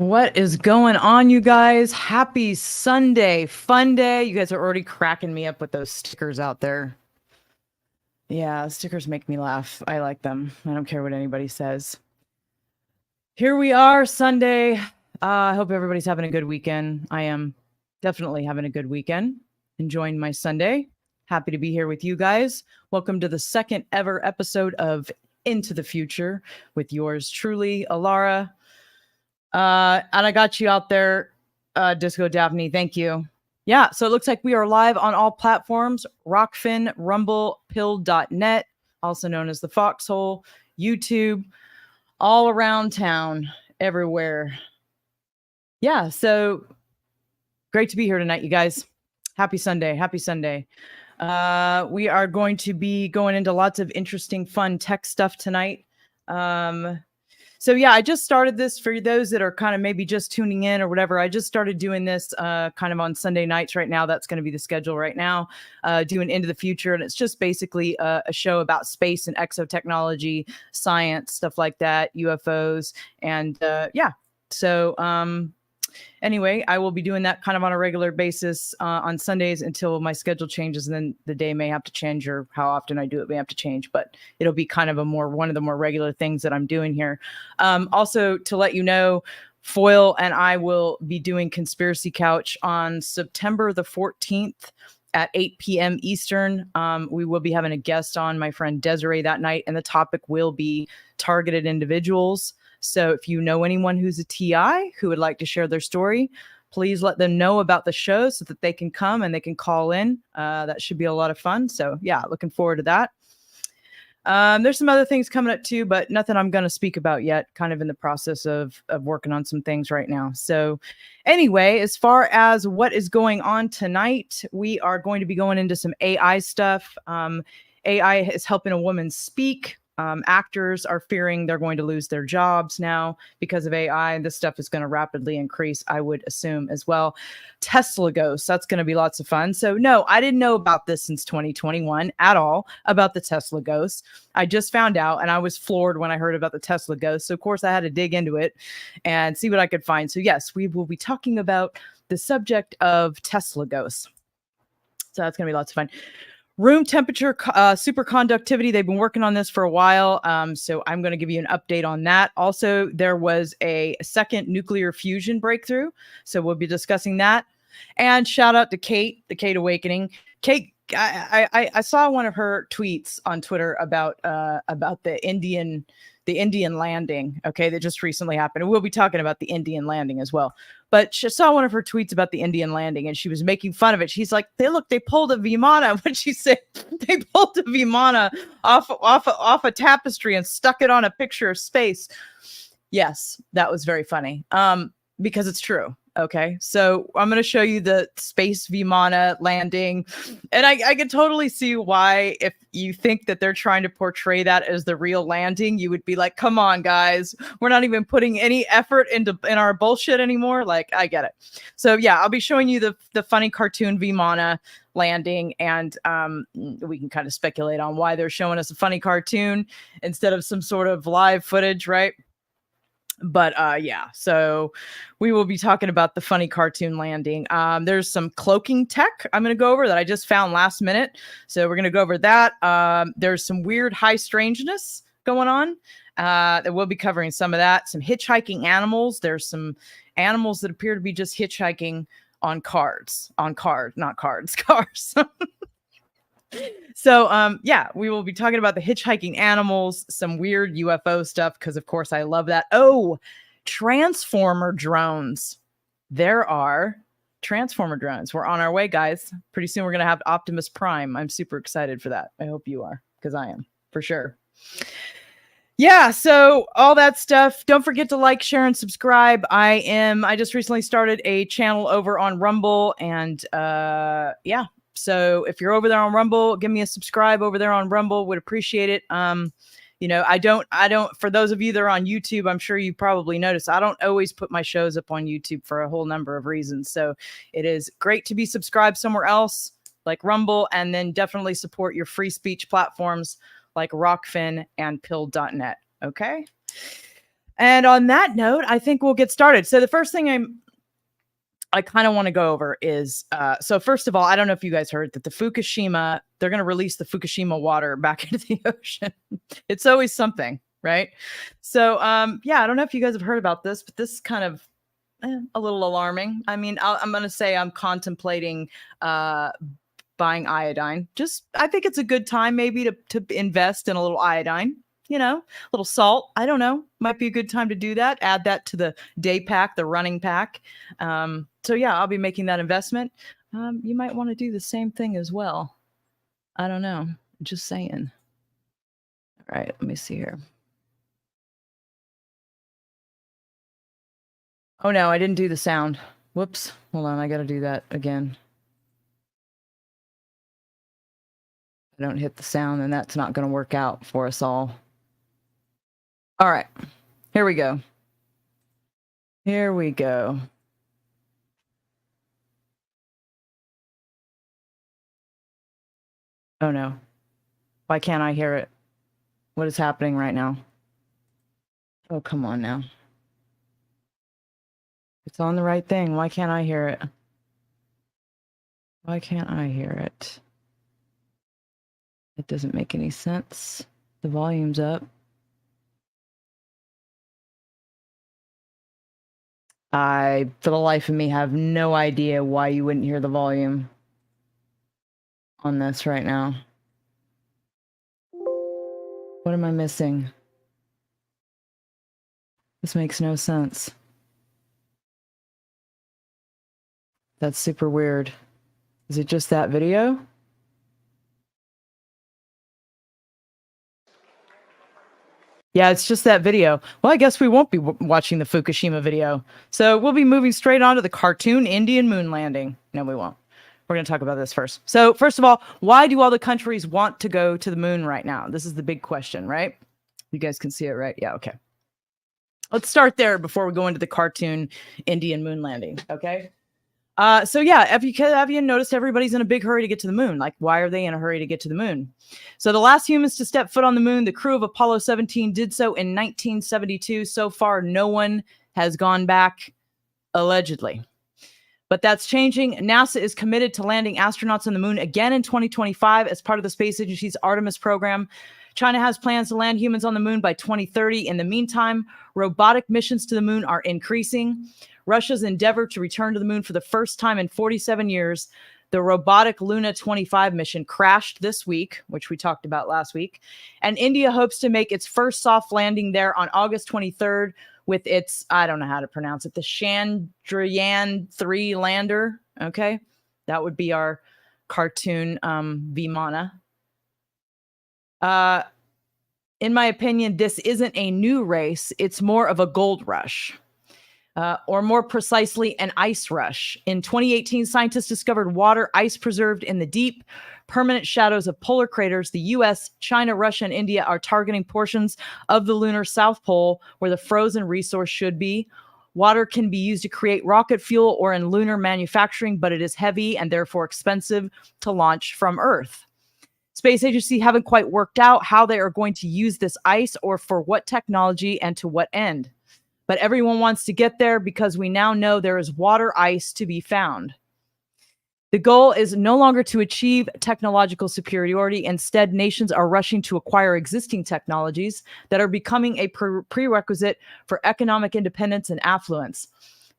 What is going on, you guys? Happy Sunday, fun day. You guys are already cracking me up with those stickers out there. Yeah, stickers make me laugh. I like them. I don't care what anybody says. Here we are, Sunday. I hope everybody's having a good weekend. I am definitely having a good weekend. Enjoying my Sunday. Happy to be here with you guys. Welcome to the second ever episode of Into the Future with yours truly, Alara. And I got you out there, Disco Daphne. Thank you. Yeah, so it looks like we are live on all platforms: Rockfin, Rumble, Pill.net, also known as the Foxhole, YouTube, all around town, everywhere. Yeah, so great to be here tonight, you guys. Happy Sunday. Happy Sunday. We are going to be going into lots of interesting, fun tech stuff tonight. So yeah, I just started this for those that are kind of maybe just tuning in or whatever. I just started doing this kind of on Sunday nights right now. That's going to be the schedule right now, doing Into the Future. And it's just basically a show about space and exotechnology, science, stuff like that, UFOs. And yeah, so anyway, I will be doing that kind of on a regular basis on Sundays until my schedule changes. And then the day may have to change, or how often I do it may have to change, but it'll be kind of one of the more regular things that I'm doing here. Also, to let you know, Foil and I will be doing Conspiracy Couch on September the 14th at 8 p.m. Eastern. We will be having a guest on, my friend Desiree, that night, and the topic will be targeted individuals. So if you know anyone who's a TI who would like to share their story, please let them know about the show so that they can come and they can call in. That should be a lot of fun. So yeah, looking forward to that. There's some other things coming up too, but nothing I'm going to speak about yet. Kind of in the process of working on some things right now. So anyway, as far as what is going on tonight, we are going to be going into some AI stuff. AI is helping a woman speak. Actors are fearing they're going to lose their jobs now because of AI. This stuff is going to rapidly increase, I would assume, as well. Tesla ghosts, that's going to be lots of fun. So no, I didn't know about this since 2021 at all, about the Tesla ghosts. I just found out, and I was floored when I heard about the Tesla ghosts. So of course I had to dig into it and see what I could find. So yes, we will be talking about the subject of Tesla ghosts. So that's going to be lots of fun. Room temperature superconductivity. They've been working on this for a while. So I'm going to give you an update on that. Also, there was a second nuclear fusion breakthrough. So we'll be discussing that. And shout out to Kate, the Kate Awakening. Kate, I saw one of her tweets on Twitter about the Indian landing, okay, that just recently happened. And we'll be talking about the Indian landing as well. But she saw one of her tweets about the Indian landing, and she was making fun of it. She's like, they pulled a Vimana. When she said they pulled a Vimana off a tapestry and stuck it on a picture of space. Yes, that was very funny. Because it's true. Okay, so I'm going to show you the space Vimana landing, and I can totally see why, if you think that they're trying to portray that as the real landing, you would be like, come on, guys, we're not even putting any effort in our bullshit anymore. Like, I get it. So yeah, I'll be showing you the funny cartoon Vimana landing, and we can kind of speculate on why they're showing us a funny cartoon instead of some sort of live footage, right? But yeah, so we will be talking about the funny cartoon landing. There's some cloaking tech I'm going to go over that I just found last minute. So we're going to go over that. There's some weird high strangeness going on. That we'll be covering some of that. Some hitchhiking animals. There's some animals that appear to be just hitchhiking on cars. So, yeah, we will be talking about the hitchhiking animals, some weird UFO stuff, because of course I love that. Oh, transformer drones. There are transformer drones. We're on our way, guys. Pretty soon we're going to have Optimus Prime. I'm super excited for that. I hope you are, because I am, for sure. Yeah, so all that stuff. Don't forget to like, share, and subscribe. I just recently started a channel over on Rumble, and yeah. So if you're over there on Rumble, give me a subscribe over there on Rumble. Would appreciate it. You know, I don't, for those of you that are on YouTube, I'm sure you probably noticed, I don't always put my shows up on YouTube for a whole number of reasons. So it is great to be subscribed somewhere else like Rumble, and then definitely support your free speech platforms like Rockfin and Pill.net. Okay. And on that note, I think we'll get started. So the first thing I kind of want to go over is, so first of all, I don't know if you guys heard that they're going to release the Fukushima water back into the ocean. It's always something, right? So, yeah, I don't know if you guys have heard about this, but this is kind of a little alarming. I mean, I'm going to say I'm contemplating buying iodine. I think it's a good time maybe to invest in a little iodine. A little salt. I don't know. Might be a good time to do that. Add that to the day pack, the running pack. So yeah, I'll be making that investment. You might want to do the same thing as well. I don't know. Just saying. All right, let me see here. Oh no, I didn't do the sound. Whoops. Hold on, I got to do that again. I don't hit the sound, and that's not going to work out for us all. All right, here we go. Here we go. Oh no. Why can't I hear it? What is happening right now? Oh, come on now. It's on the right thing. Why can't I hear it? Why can't I hear it? It doesn't make any sense. The volume's up. I, for the life of me, have no idea why you wouldn't hear the volume on this right now. What am I missing? This makes no sense. That's super weird. Is it just that video? Yeah, it's just that video. Well, I guess we won't be watching the Fukushima video. So we'll be moving straight on to the cartoon Indian moon landing. No, we won't. We're going to talk about this first. So first of all, why do all the countries want to go to the moon right now? This is the big question, right? You guys can see it, right? Yeah, okay. Let's start there before we go into the cartoon Indian moon landing, okay? So yeah, have you noticed everybody's in a big hurry to get to the moon? Like, why are they in a hurry to get to the moon? So the last humans to step foot on the moon, the crew of Apollo 17 did so in 1972. So far, no one has gone back, allegedly. But that's changing. NASA is committed to landing astronauts on the moon again in 2025 as part of the space agency's Artemis program. China has plans to land humans on the moon by 2030. In the meantime, robotic missions to the moon are increasing. Russia's endeavor to return to the moon for the first time in 47 years. The robotic Luna 25 mission crashed this week, which we talked about last week. And India hopes to make its first soft landing there on August 23rd with its, I don't know how to pronounce it, the Chandrayaan-3 lander. Okay, that would be our cartoon Vimana. In my opinion, this isn't a new race. It's more of a gold rush. Or more precisely, an ice rush. In 2018, scientists discovered water ice preserved in the deep, permanent shadows of polar craters. The US, China, Russia, and India are targeting portions of the lunar South Pole where the frozen resource should be. Water can be used to create rocket fuel or in lunar manufacturing, but it is heavy and therefore expensive to launch from Earth. Space agency haven't quite worked out how they are going to use this ice or for what technology and to what end. But everyone wants to get there because we now know there is water ice to be found. The goal is no longer to achieve technological superiority. Instead, nations are rushing to acquire existing technologies that are becoming a prerequisite for economic independence and affluence.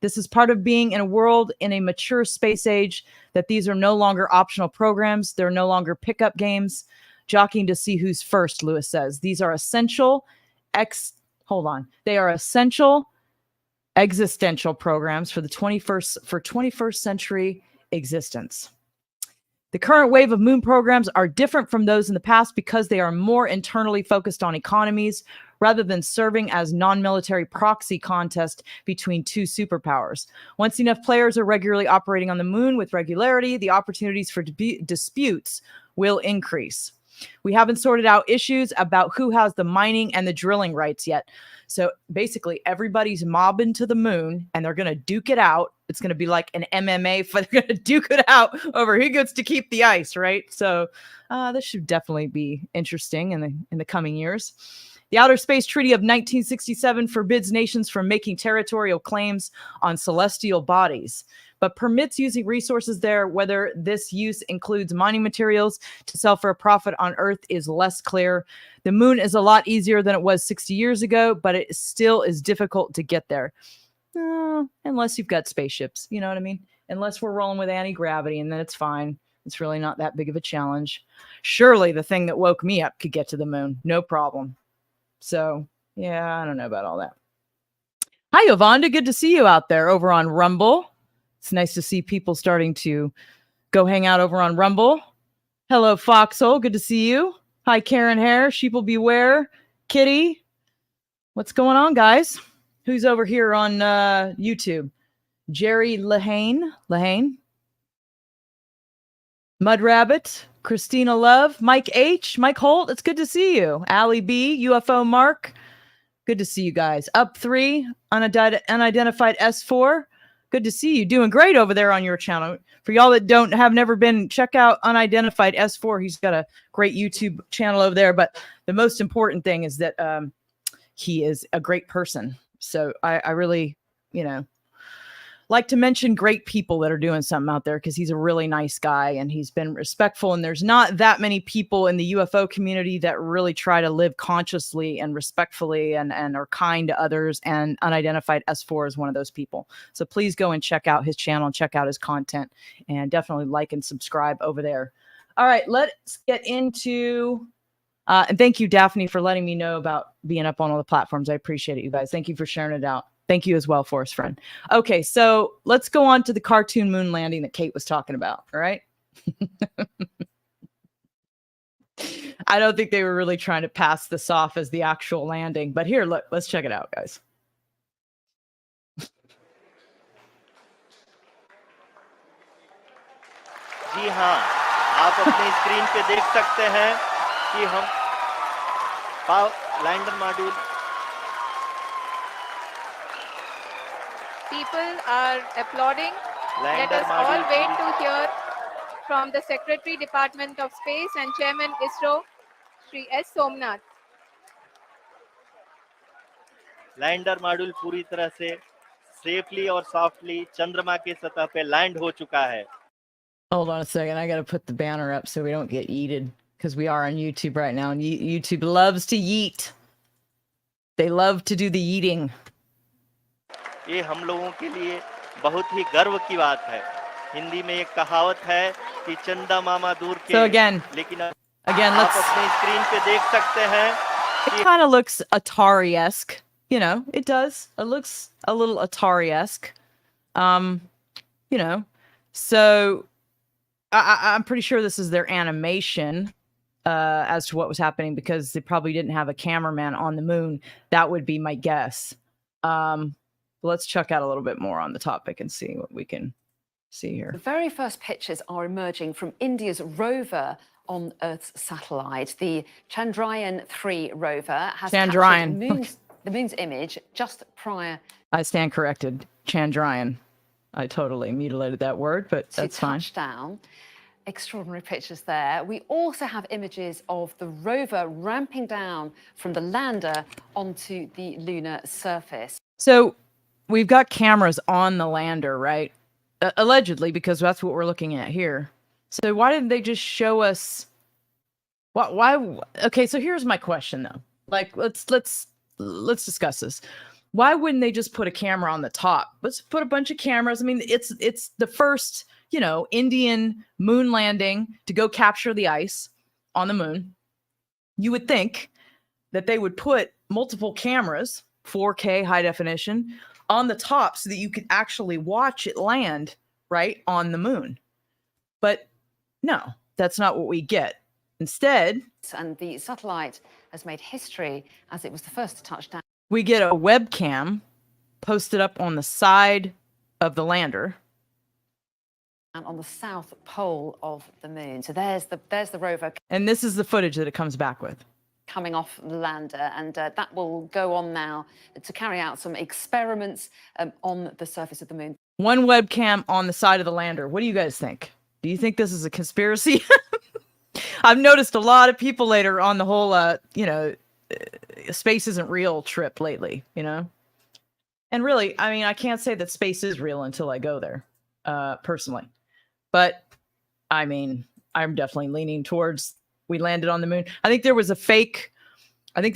This is part of being in a world in a mature space age that these are no longer optional programs. They're no longer pickup games, jockeying to see who's first, Lewis says. These are essential They are essential existential programs for the 21st century existence. The current wave of moon programs are different from those in the past because they are more internally focused on economies rather than serving as non-military proxy contest between two superpowers. Once enough players are regularly operating on the moon with regularity, the opportunities for disputes will increase. We haven't sorted out issues about who has the mining and the drilling rights yet. So basically, everybody's mobbing to the moon and they're going to duke it out. It's going to be like an MMA, but they're going to duke it out over who gets to keep the ice, right? So this should definitely be interesting in the coming years. The Outer Space Treaty of 1967 forbids nations from making territorial claims on celestial bodies, but permits using resources there. Whether this use includes mining materials to sell for a profit on Earth is less clear. The moon is a lot easier than it was 60 years ago, but it still is difficult to get there. Unless you've got spaceships, you know what I mean? Unless we're rolling with anti-gravity, and then it's fine. It's really not that big of a challenge. Surely the thing that woke me up could get to the moon. No problem. So, yeah, I don't know about all that. Hi, Yolanda. Good to see you out there over on Rumble. It's nice to see people starting to go hang out over on Rumble. Hello, Foxhole. Good to see you. Hi, Karen Hare. Sheeple Beware. Kitty. What's going on, guys? Who's over here on YouTube? Jerry Lahane. Mud Rabbit. Christina Love, Mike H, Mike Holt, it's good to see you. Allie B, UFO Mark, good to see you guys. Up 3, unidentified S4, good to see you. Doing great over there on your channel. For y'all that have never been, check out Unidentified S4. He's got a great YouTube channel over there. But the most important thing is that he is a great person. So I really, like to mention great people that are doing something out there, because he's a really nice guy and he's been respectful. And there's not that many people in the UFO community that really try to live consciously and respectfully and are kind to others. And Unidentified S4 is one of those people. So please go and check out his channel and check out his content, and definitely like and subscribe over there. All right, let's get into, and thank you, Daphne, for letting me know about being up on all the platforms. I appreciate it, you guys. Thank you for sharing it out. Thank you as well, Forest Friend. Okay, so let's go on to the cartoon moon landing that Kate was talking about, all right? I don't think they were really trying to pass this off as the actual landing, but here, look, let's check it out, guys. जी हाँ, आप अपनी screen पे देख सकते हैं कि हम lander module People are applauding. Let us all wait to hear from the Secretary, Department of Space and Chairman ISRO, Shri S. Somnath. Lander module पूरी तरह से सेफली और सॉफ्टली चंद्रमा की सतह पे लैंड हो चुका है. Hold on a second. I got to put the banner up so we don't get yeeted, because we are on YouTube right now, and YouTube loves to yeet. They love to do the yeeting. ये हम लोगों के लिए बहुत ही गर्व की बात है. हिंदी में एक कहावत है कि चंदा मामा दूर के. So again, आप अपनी स्क्रीन पे देख सकते हैं. It kind of looks Atari-esque. It does. It looks a little Atari-esque. So I'm pretty sure this is their animation as to what was happening, because they probably didn't have a cameraman on the moon. That would be my guess. Let's check out a little bit more on the topic and see what we can see here. The very first pictures are emerging from India's rover on Earth's satellite. The Chandrayaan-3 rover has captured the moon's image just prior. I stand corrected. Chandrayaan. I totally mutilated that word, but that's fine. Touchdown. Extraordinary pictures there. We also have images of the rover ramping down from the lander onto the lunar surface. So we've got cameras on the lander, right? Allegedly, because that's what we're looking at here. So why didn't they just show us? Why? Okay, so here's my question though. Like, let's discuss this. Why wouldn't they just put a camera on the top? Let's put a bunch of cameras. I mean, it's the first, Indian moon landing to go capture the ice on the moon. You would think that they would put multiple cameras, 4K high definition, on the top so that you could actually watch it land right on the moon. But no, that's not what we get. Instead, and the satellite has made history as it was the first to touch down. We get a webcam posted up on the side of the lander. And on the south pole of the moon. So there's the rover. And this is the footage that it comes back with. Coming off the lander, and that will go on now to carry out some experiments on the surface of the moon. One webcam on the side of the lander. What do you guys think? Do you think this is a conspiracy? I've noticed a lot of people later on the whole, space isn't real trip lately, you know? And really, I mean, I can't say that space is real until I go there, personally. But I mean, I'm definitely leaning towards we landed on the moon. I think there was a fake. I think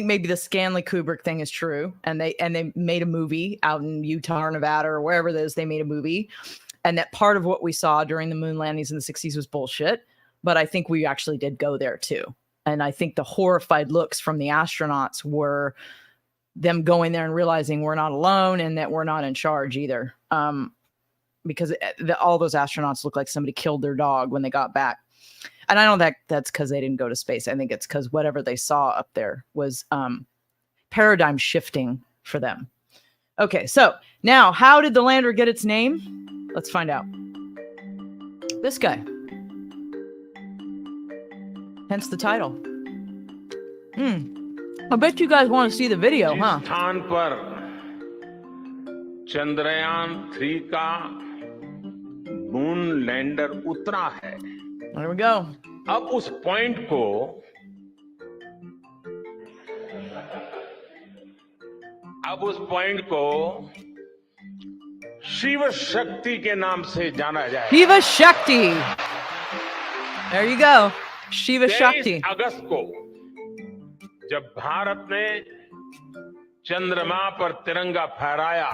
maybe the Stanley Kubrick thing is true, and they made a movie out in Utah or Nevada or wherever it is. They made a movie, and that part of what we saw during the moon landings in the 60s was bullshit. But I think we actually did go there too. And I think the horrified looks from the astronauts were them going there and realizing we're not alone and that we're not in charge either. Because all those astronauts look like somebody killed their dog when they got back. And I don't think that's because they didn't go to space. I think it's because whatever they saw up there was paradigm shifting for them. Okay, so now how did the lander get its name? Let's find out. This guy. Hence the title. I bet you guys want to see the video, huh? स्थान पर चंद्रयान 3 का moon lander उतरा है. There we go. अब उस point को शिव शक्ति के नाम से जाना जाए. Shivshakti. There you go. Shivshakti. 23 अगस्त को जब भारत ने चंद्रमा पर तिरंगा फहराया,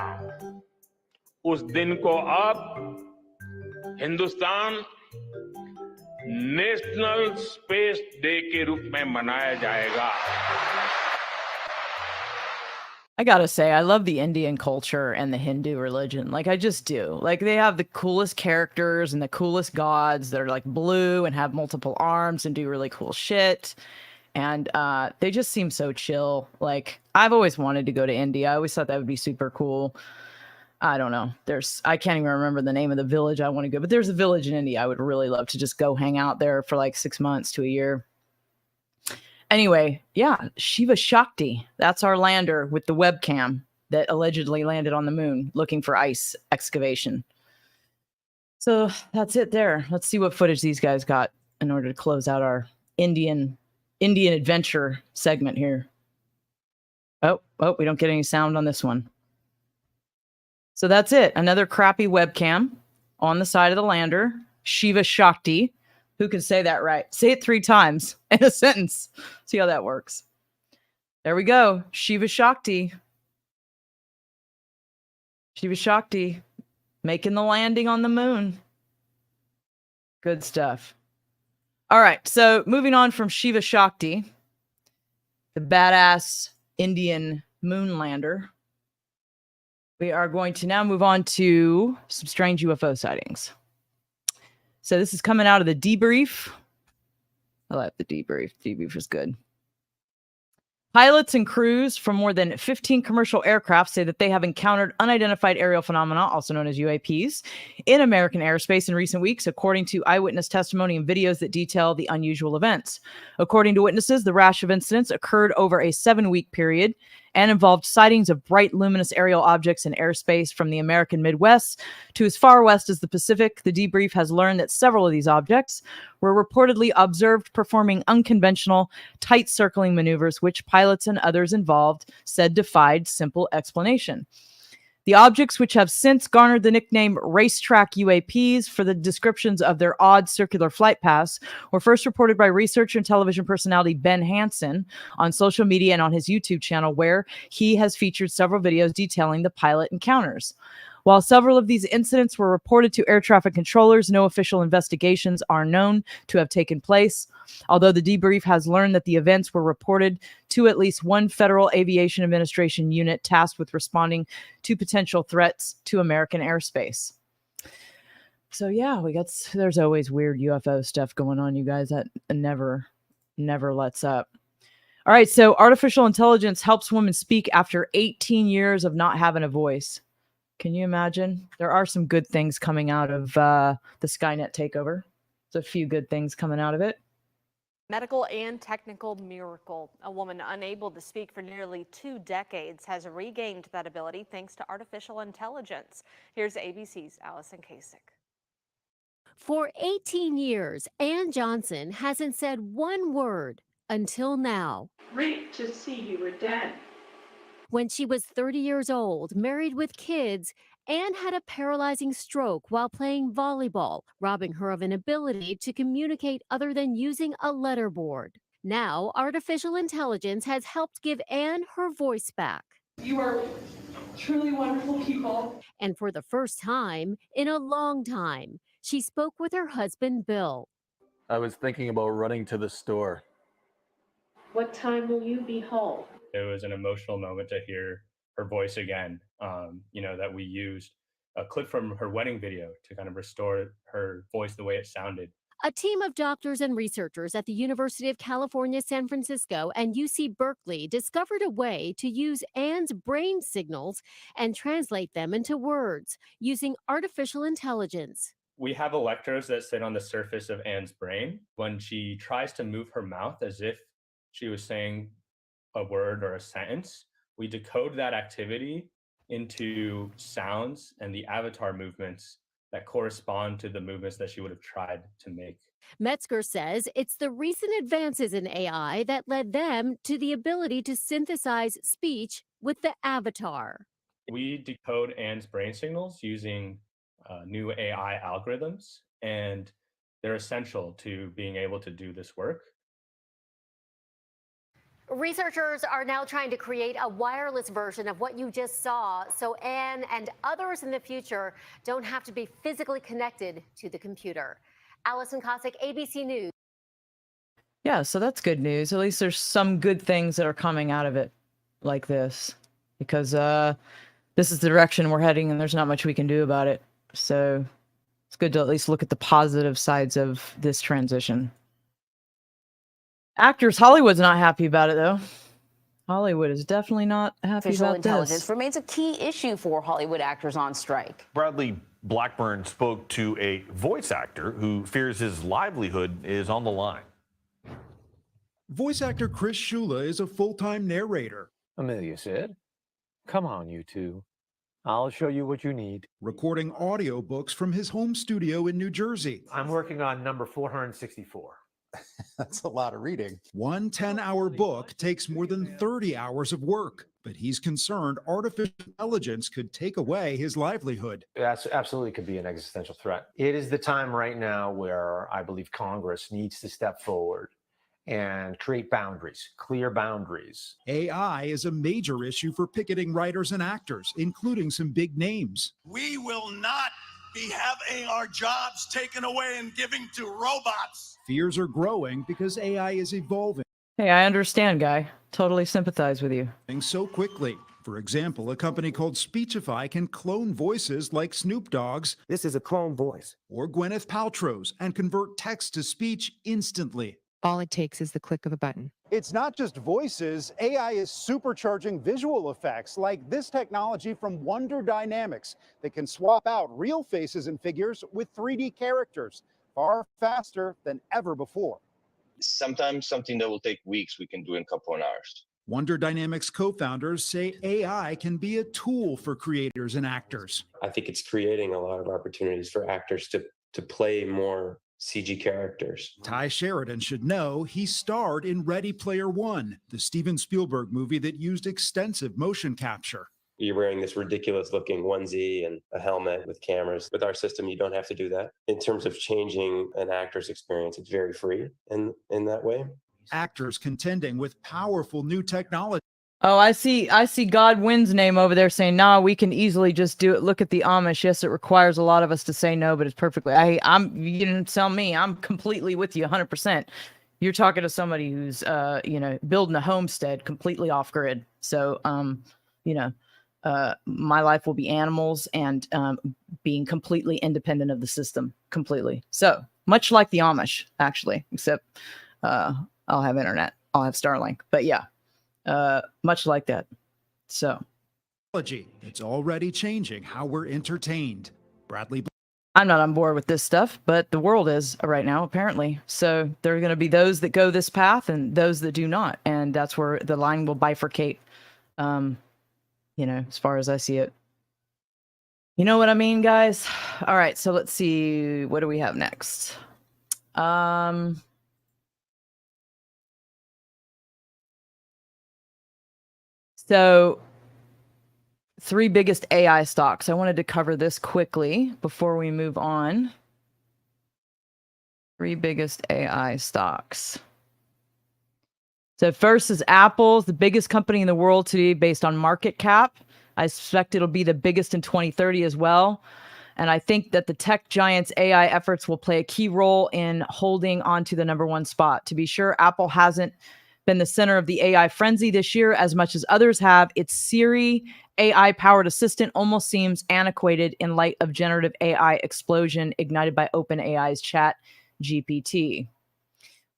उस दिन को अब हिंदुस्तान नेशनल स्पेस डे के रूप में मनाया जाएगा. I gotta say, I love the Indian culture and the Hindu religion. Like, I just do. Like, they have the coolest characters and the coolest gods that are like blue and have multiple arms and do really cool shit. And they just seem so chill. Like, I've always wanted to go to India. I always thought that would be super cool. I don't know. I can't even remember the name of the village I want to go, but there's a village in India. I would really love to just go hang out there for like 6 months to a year. Anyway, yeah, Shivshakti. That's our lander with the webcam that allegedly landed on the moon looking for ice excavation. So that's it there. Let's see what footage these guys got in order to close out our Indian adventure segment here. Oh, we don't get any sound on this one. So that's it. Another crappy webcam on the side of the lander. Shivshakti. Who can say that right? Say it 3 times in a sentence. See how that works. There we go. Shivshakti. Shivshakti making the landing on the moon. Good stuff. All right. So moving on from Shivshakti, the badass Indian moon lander, we are going to now move on to some strange UFO sightings. So this is coming out of the debrief. I like the debrief. Debrief is good. Pilots and crews from more than 15 commercial aircraft say that they have encountered unidentified aerial phenomena, also known as UAPs, in American airspace in recent weeks, according to eyewitness testimony and videos that detail the unusual events. According to witnesses, the rash of incidents occurred over a 7-week period and involved sightings of bright, luminous aerial objects in airspace from the American Midwest to as far west as the Pacific. The debrief has learned that several of these objects were reportedly observed performing unconventional, tight circling maneuvers, which pilots and others involved said defied simple explanation. The objects, which have since garnered the nickname Racetrack UAPs for the descriptions of their odd circular flight paths, were first reported by researcher and television personality Ben Hansen on social media and on his YouTube channel, where he has featured several videos detailing the pilot encounters. While several of these incidents were reported to air traffic controllers, no official investigations are known to have taken place. Although the debrief has learned that the events were reported to at least one Federal Aviation Administration unit tasked with responding to potential threats to American airspace. So yeah, there's always weird UFO stuff going on, you guys. That never lets up. All right, so artificial intelligence helps women speak after 18 years of not having a voice. Can you imagine? There are some good things coming out of the Skynet takeover. There's a few good things coming out of it. Medical and technical miracle. A woman unable to speak for nearly 2 decades has regained that ability thanks to artificial intelligence. Here's ABC's Allison Kasich. For 18 years, Ann Johnson hasn't said one word, Until now. Great to see you were dead. When she was 30 years old, married with kids, Anne had a paralyzing stroke while playing volleyball, robbing her of an ability to communicate other than using a letterboard. Now, artificial intelligence has helped give Anne her voice back. You are truly wonderful people. And for the first time in a long time, she spoke with her husband, Bill. I was thinking about running to the store. What time will you be home? It was an emotional moment to hear her voice again. That we used a clip from her wedding video to kind of restore her voice the way it sounded. A team of doctors and researchers at the University of California, San Francisco and UC Berkeley discovered a way to use Anne's brain signals and translate them into words using artificial intelligence. We have electrodes that sit on the surface of Anne's brain. When she tries to move her mouth as if she was saying a word or a sentence, we decode that activity into sounds and the avatar movements that correspond to the movements that she would have tried to make. Metzger says it's the recent advances in AI that led them to the ability to synthesize speech with the avatar. We decode Anne's brain signals using new AI algorithms, and they're essential to being able to do this work. Researchers are now trying to create a wireless version of what you just saw so Anne and others in the future don't have to be physically connected to the computer. Allison Cossack, ABC News. Yeah, so that's good news. At least there's some good things that are coming out of it like this, because this is the direction we're heading and there's not much we can do about it. So it's good to at least look at the positive sides of this transition. Actors, Hollywood's not happy about it, though. Hollywood is definitely not happy Artificial about intelligence this. remains a key issue for Hollywood actors on strike. Bradley Blackburn spoke to a voice actor who fears his livelihood is on the line. Voice actor Chris Shula is a full-time narrator. Amelia said, "Come on, you two. I'll show you what you need." Recording audiobooks from his home studio in New Jersey. I'm working on number 464. That's a lot of reading. One 10-hour book takes more than 30 hours of work, but he's concerned artificial intelligence could take away his livelihood. That absolutely could be an existential threat. It is the time right now where I believe Congress needs to step forward and create boundaries, clear boundaries. AI is a major issue for picketing writers and actors, including some big names. We will not be having our jobs taken away and giving to robots. Fears are growing because AI is evolving. Hey, I understand, guy. Totally sympathize with you. So quickly. For example, a company called Speechify can clone voices like Snoop Dogg's. This is a clone voice. Or Gwyneth Paltrow's, and convert text to speech instantly. All it takes is the click of a button. It's not just voices. AI is supercharging visual effects like this technology from Wonder Dynamics that can swap out real faces and figures with 3D characters far faster than ever before. Sometimes something that will take weeks, we can do in a couple of hours. Wonder Dynamics co-founders say AI can be a tool for creators and actors. I think it's creating a lot of opportunities for actors to play more CG characters. Ty Sheridan should know he starred in Ready Player One, the Steven Spielberg movie that used extensive motion capture. You're wearing this ridiculous looking onesie and a helmet with cameras. With our system, you don't have to do that. In terms of changing an actor's experience, it's very free in that way. Actors contending with powerful new technology. Oh, I see Godwin's name over there saying, nah, we can easily just do it. Look at the Amish. Yes, it requires a lot of us to say no, but it's perfectly. You didn't tell me. I'm completely with you 100%. You're talking to somebody who's, building a homestead completely off grid. So, my life will be animals and being completely independent of the system, completely. So much like the Amish, actually, except I'll have internet. I'll have Starlink. But yeah. Much like that. So it's already changing how we're entertained. Bradley. I'm not on board with this stuff, but the world is right now, apparently. So there are going to be those that go this path and those that do not. And that's where the line will bifurcate, as far as I see it. You know what I mean, guys? All right, so let's see. What do we have next? So 3 biggest AI stocks. I wanted to cover this quickly before we move on. 3 biggest AI stocks. So first is Apple, the biggest company in the world today based on market cap. I suspect it'll be the biggest in 2030 as well. And I think that the tech giant's AI efforts will play a key role in holding onto the #1 spot. To be sure, Apple hasn't been the center of the AI frenzy this year as much as others have. Its Siri AI-powered assistant almost seems antiquated in light of generative AI explosion ignited by OpenAI's Chat GPT.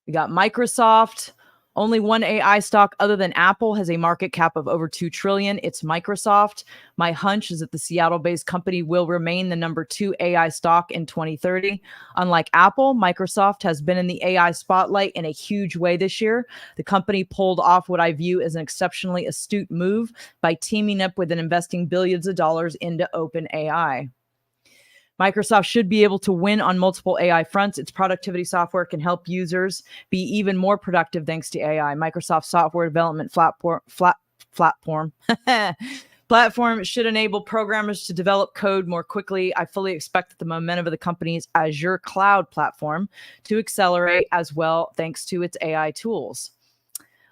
We got Microsoft. Only one AI stock other than Apple has a market cap of over $2 trillion. It's Microsoft. My hunch is that the Seattle-based company will remain the #2 AI stock in 2030. Unlike Apple, Microsoft has been in the AI spotlight in a huge way this year. The company pulled off what I view as an exceptionally astute move by teaming up with and investing billions of dollars into OpenAI. Microsoft should be able to win on multiple AI fronts. Its productivity software can help users be even more productive thanks to AI. Microsoft's software development platform should enable programmers to develop code more quickly. I fully expect that the momentum of the company's Azure cloud platform to accelerate as well thanks to its AI tools.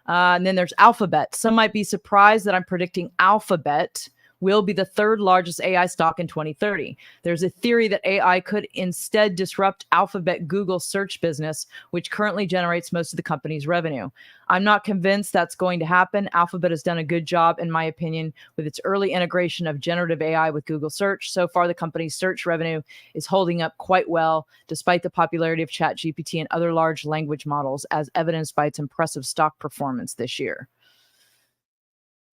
And then there's Alphabet. Some might be surprised that I'm predicting Alphabet will be the 3rd largest AI stock in 2030. There's a theory that AI could instead disrupt Alphabet Google's search business, which currently generates most of the company's revenue. I'm not convinced that's going to happen. Alphabet has done a good job, in my opinion, with its early integration of generative AI with Google Search. So far, the company's search revenue is holding up quite well, despite the popularity of ChatGPT and other large language models, as evidenced by its impressive stock performance this year.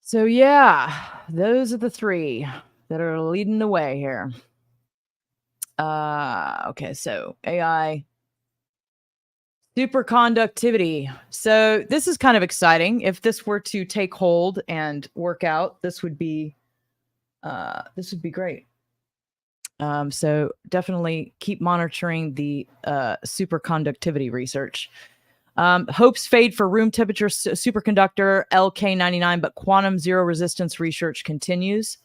So yeah, those are the 3 that are leading the way here. Okay, so AI superconductivity. So this is kind of exciting. If this were to take hold and work out, this would be great. So definitely keep monitoring the superconductivity research. Hopes fade for room temperature superconductor LK99, but quantum zero resistance research continues.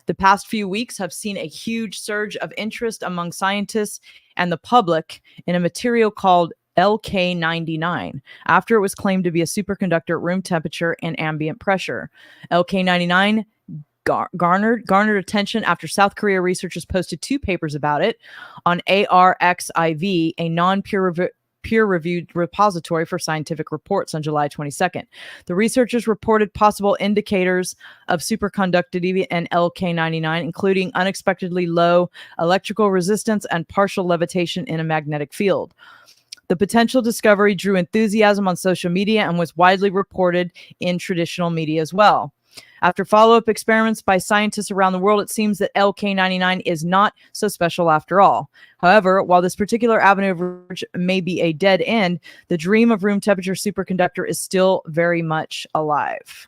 The past few weeks have seen a huge surge of interest among scientists and the public in a material called LK99 after it was claimed to be a superconductor at room temperature and ambient pressure. LK99 garnered attention after South Korea researchers posted 2 papers about it on ARXIV, a peer-reviewed repository for scientific reports, on July 22nd. The researchers reported possible indicators of superconductivity and LK99, including unexpectedly low electrical resistance and partial levitation in a magnetic field. The potential discovery drew enthusiasm on social media and was widely reported in traditional media as well. After follow-up experiments by scientists around the world, it seems that LK99 is not so special after all. However, while this particular avenue of research may be a dead end, the dream of room temperature superconductor is still very much alive.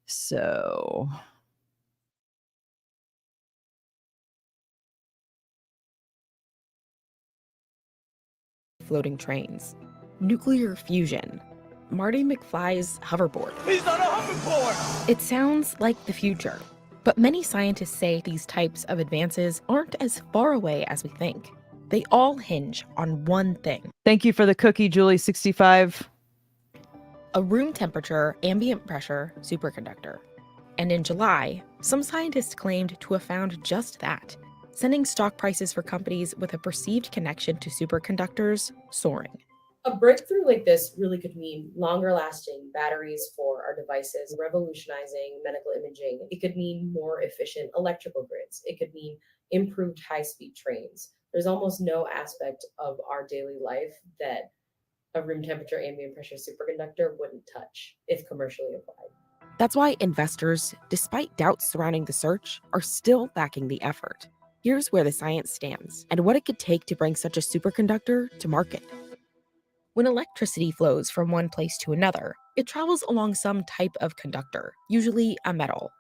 So floating trains, nuclear fusion, Marty McFly's hoverboard. He's on a hoverboard! It sounds like the future, but many scientists say these types of advances aren't as far away as we think. They all hinge on one thing. Thank you for the cookie, Julie65. A room temperature, ambient pressure superconductor. And in July, some scientists claimed to have found just that, sending stock prices for companies with a perceived connection to superconductors soaring. A breakthrough like this really could mean longer lasting batteries for our devices, revolutionizing medical imaging. It could mean more efficient electrical grids. It could mean improved high-speed trains. There's almost no aspect of our daily life that a room temperature ambient pressure superconductor wouldn't touch if commercially applied. That's why investors, despite doubts surrounding the search, are still backing the effort. Here's where the science stands and what it could take to bring such a superconductor to market. When electricity flows from one place to another, it travels along some type of conductor, usually a metal.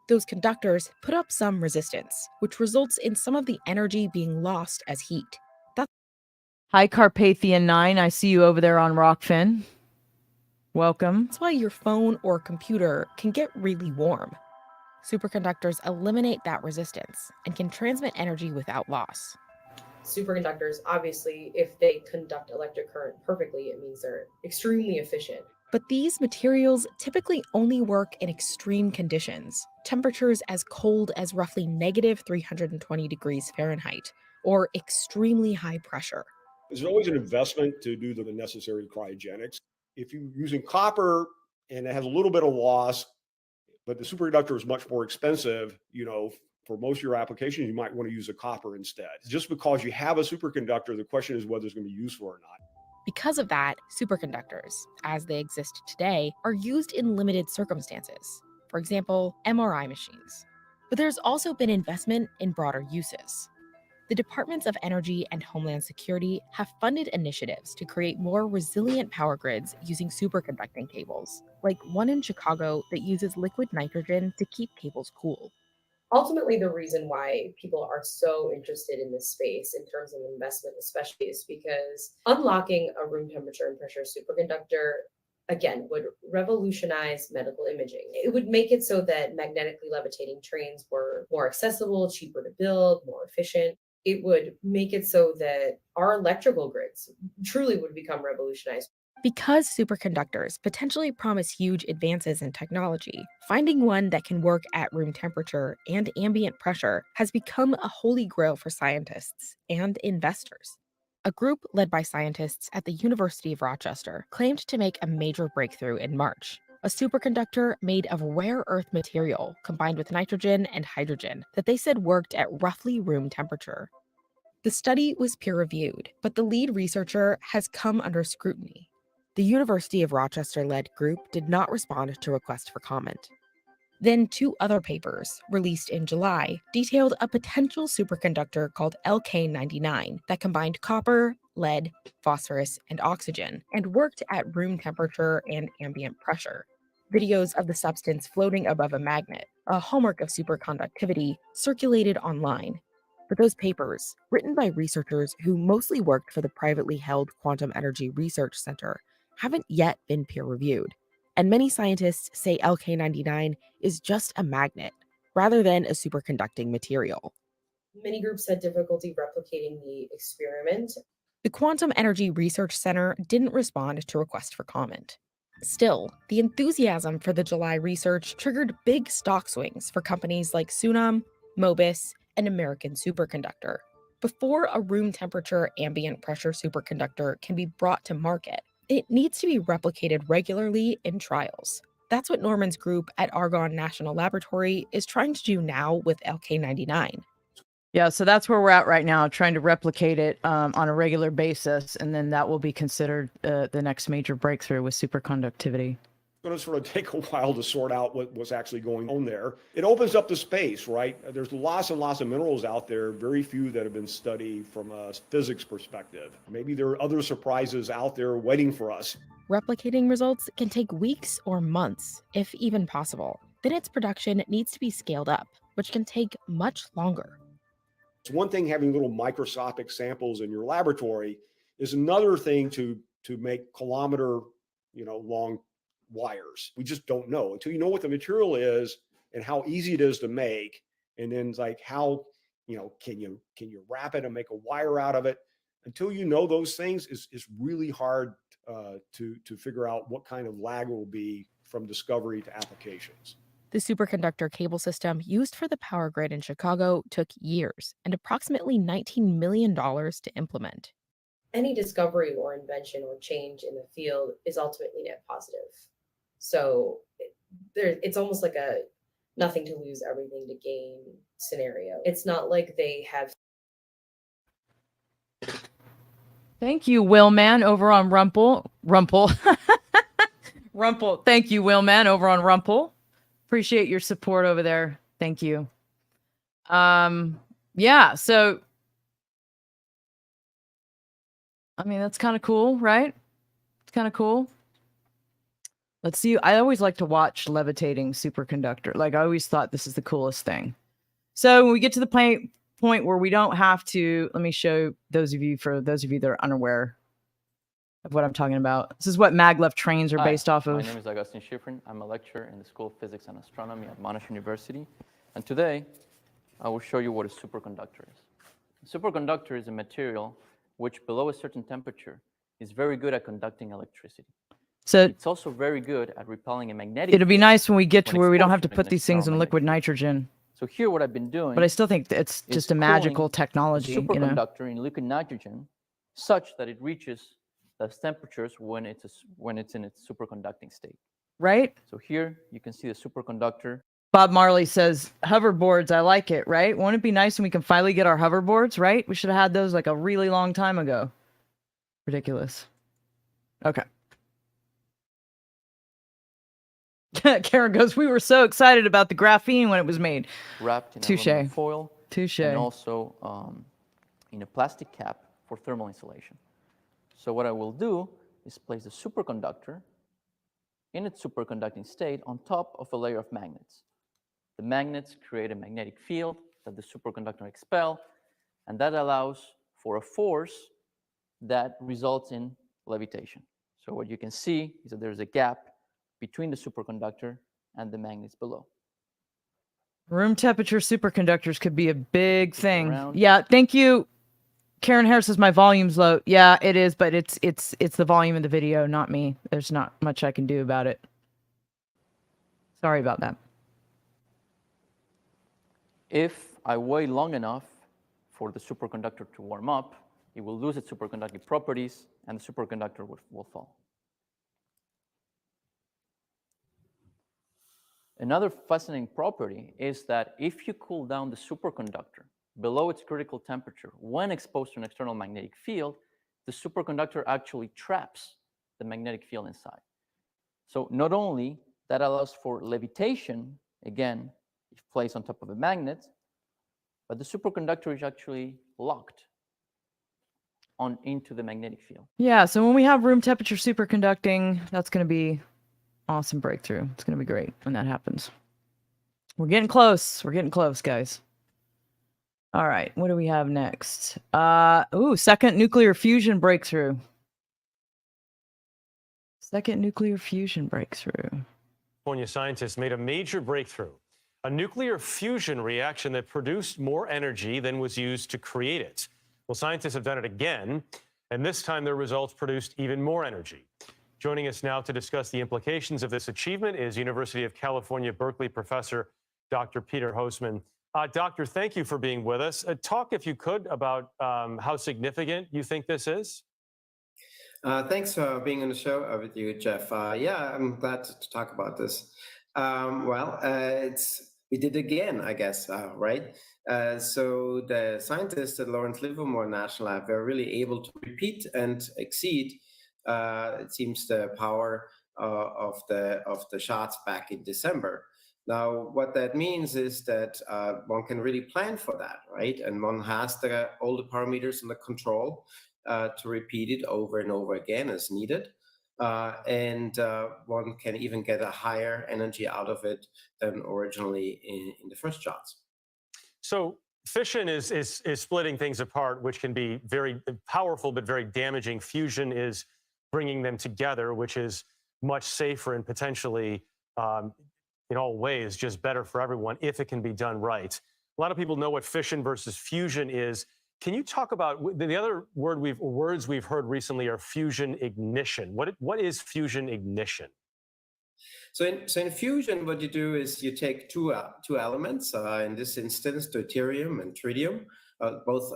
Those conductors put up some resistance, which results in some of the energy being lost as heat. Hi, Carpathian9. I see you over there on Rockfin. Welcome. That's why your phone or computer can get really warm. Superconductors eliminate that resistance and can transmit energy without loss. Superconductors, obviously, if they conduct electric current perfectly, it means they're extremely efficient. But these materials typically only work in extreme conditions, temperatures as cold as roughly negative 320 degrees Fahrenheit, or extremely high pressure. There's always an investment to do the necessary cryogenics. If you're using copper and it has a little bit of loss, but the superconductor is much more expensive, for most of your applications, you might want to use a copper instead. Just because you have a superconductor, the question is whether it's going to be useful or not. Because of that, superconductors, as they exist today, are used in limited circumstances. For example, MRI machines. But there's also been investment in broader uses. The Departments of Energy and Homeland Security have funded initiatives to create more resilient power grids using superconducting cables, like one in Chicago that uses liquid nitrogen to keep cables cool. Ultimately, the reason why people are so interested in this space in terms of investment, especially, is because unlocking a room temperature and pressure superconductor, again, would revolutionize medical imaging. It would make it so that magnetically levitating trains were more accessible, cheaper to build, more efficient. It would make it so that our electrical grids truly would become revolutionized. Because superconductors potentially promise huge advances in technology, finding one that can work at room temperature and ambient pressure has become a holy grail for scientists and investors. A group led by scientists at the University of Rochester claimed to make a major breakthrough in March. A superconductor made of rare earth material combined with nitrogen and hydrogen that they said worked at roughly room temperature. The study was peer-reviewed, but the lead researcher has come under scrutiny. The University of Rochester-led group did not respond to requests for comment. Then 2 other papers, released in July, detailed a potential superconductor called LK99 that combined copper, lead, phosphorus, and oxygen, and worked at room temperature and ambient pressure. Videos of the substance floating above a magnet, a hallmark of superconductivity, circulated online. But those papers, written by researchers who mostly worked for the privately held Quantum Energy Research Center, haven't yet been peer-reviewed. And many scientists say LK99 is just a magnet, rather than a superconducting material. Many groups had difficulty replicating the experiment. The Quantum Energy Research Center didn't respond to requests for comment. Still, the enthusiasm for the July research triggered big stock swings for companies like Sunam, Mobis, and American Superconductor. Before a room temperature ambient pressure superconductor can be brought to market, it needs to be replicated regularly in trials. That's what Norman's group at Argonne National Laboratory is trying to do now with LK99. Yeah, so that's where we're at right now, trying to replicate it on a regular basis, and then that will be considered the next major breakthrough with superconductivity. It's going to sort of take a while to sort out what's actually going on there. It opens up the space, right? There's lots and lots of minerals out there, very few that have been studied from a physics perspective. Maybe there are other surprises out there waiting for us. Replicating results can take weeks or months, if even possible. Then its production needs to be scaled up, which can take much longer. It's one thing having little microscopic samples in your laboratory, is another thing to make kilometer, long wires. We just don't know until you know what the material is and how easy it is to make. And then it's like, how, can you wrap it and make a wire out of it? Until you know those things, it's really hard to figure out what kind of lag will be from discovery to applications. The superconductor cable system used for the power grid in Chicago took years and approximately $19 million to implement. Any discovery or invention or change in the field is ultimately net positive. So it's almost like a nothing to lose, everything to gain scenario. It's not like they have. Thank you, Willman, over on Rumple. Rumple. Thank you, Willman, over on Rumple. Appreciate your support over there. Thank you. Yeah, so I mean, that's kind of cool, right? It's kind of cool. Let's see. I always like to watch levitating superconductor. Like, I always thought this is the coolest thing. So when we get to the point where we don't have to, let me show those of you that are unaware. of what I'm talking about. This is what maglev trains are Hi, based off of. My name is Agustin Schifrin. I'm a lecturer in the School of Physics and Astronomy at Monash University. And today, I will show you what a superconductor is. A superconductor is a material which, below a certain temperature, is very good at conducting electricity. So it's also very good at repelling a magnetic it'll be field nice when we get to where we don't have exposed to an put these things in external liquid magnetic nitrogen. So here what I've been doing, But I still think it's just a magical technology, a superconductor in liquid nitrogen such that it reaches those temperatures when it's in its superconducting state. Right? So here you can see the superconductor. Bob Marley says, hoverboards, I like it, right? Won't it be nice when we can finally get our hoverboards, right? We should have had those like a really long time ago. Ridiculous. Okay. Karen goes, we were so excited about the graphene when it was made. Wrapped in Touche. aluminum foil. Touche. And also in a plastic cap for thermal insulation. So what I will do is place the superconductor in its superconducting state on top of a layer of magnets. The magnets create a magnetic field that the superconductor expels, and that allows for a force that results in levitation. So what you can see is that there's a gap between the superconductor and the magnets below. Room temperature superconductors could be a big thing. around. Yeah, thank you. Karen Harris says my volume's low. Yeah, it is, but it's the volume of the video, not me. There's not much I can do about it. Sorry about that. If I wait long enough for the superconductor to warm up, it will lose its superconducting properties and the superconductor will fall. Another fascinating property is that if you cool down the superconductor below its critical temperature when exposed to an external magnetic field, the superconductor actually traps the magnetic field inside. So not only that allows for levitation, again, if placed on top of a magnet, but the superconductor is actually locked into the magnetic field. Yeah, so when we have room temperature superconducting, that's going to be awesome breakthrough. It's going to be great when that happens. We're getting close. We're getting close, guys. All right, what do we have next? Second nuclear fusion breakthrough. Second nuclear fusion breakthrough. California scientists made a major breakthrough, a nuclear fusion reaction that produced more energy than was used to create it. Well, scientists have done it again, and this time their results produced even more energy. Joining us now to discuss the implications of this achievement is University of California, Berkeley professor, Dr. Peter Hostman. Doctor, thank you for being with us. Talk, if you could, about how significant you think this is. Thanks for being on the show with you, Jeff. Yeah, I'm glad to talk about this. We did it again, I guess, right? So the scientists at Lawrence Livermore National Lab were really able to repeat and exceed, it seems, the power of the shots back in December. Now, what that means is that one can really plan for that, right? And one has all the parameters under control to repeat it over and over again as needed. And one can even get a higher energy out of it than originally in the first shots. So fission is splitting things apart, which can be very powerful but very damaging. Fusion is bringing them together, which is much safer and potentially, in all ways, just better for everyone if it can be done right. A lot of people know what fission versus fusion is. Can you talk about the other words we've heard recently are fusion ignition? What is fusion ignition? So in fusion, what you do is you take two elements, in this instance, deuterium and tritium, both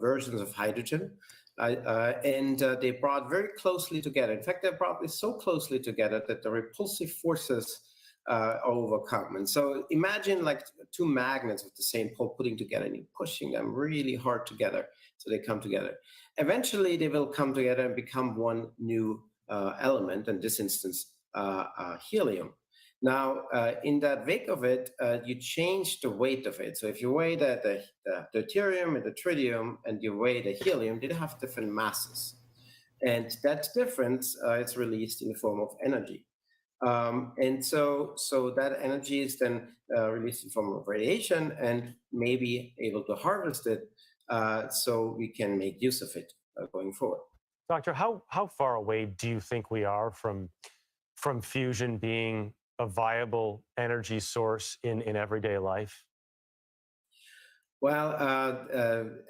versions of hydrogen, and they brought very closely together. In fact, they're brought so closely together that the repulsive forces are overcome. And so imagine like two magnets with the same pole putting together, and you're pushing them really hard together so they come together. Eventually, they will come together and become one new element, in this instance, helium. Now, in that wake of it, you change the weight of it. So if you weigh the deuterium and the tritium and you weigh the helium, they have different masses. And that difference is released in the form of energy. And so that energy is then released in the form of radiation and may be able to harvest it so we can make use of it going forward. Doctor, how far away do you think we are from fusion being a viable energy source in everyday life? Well,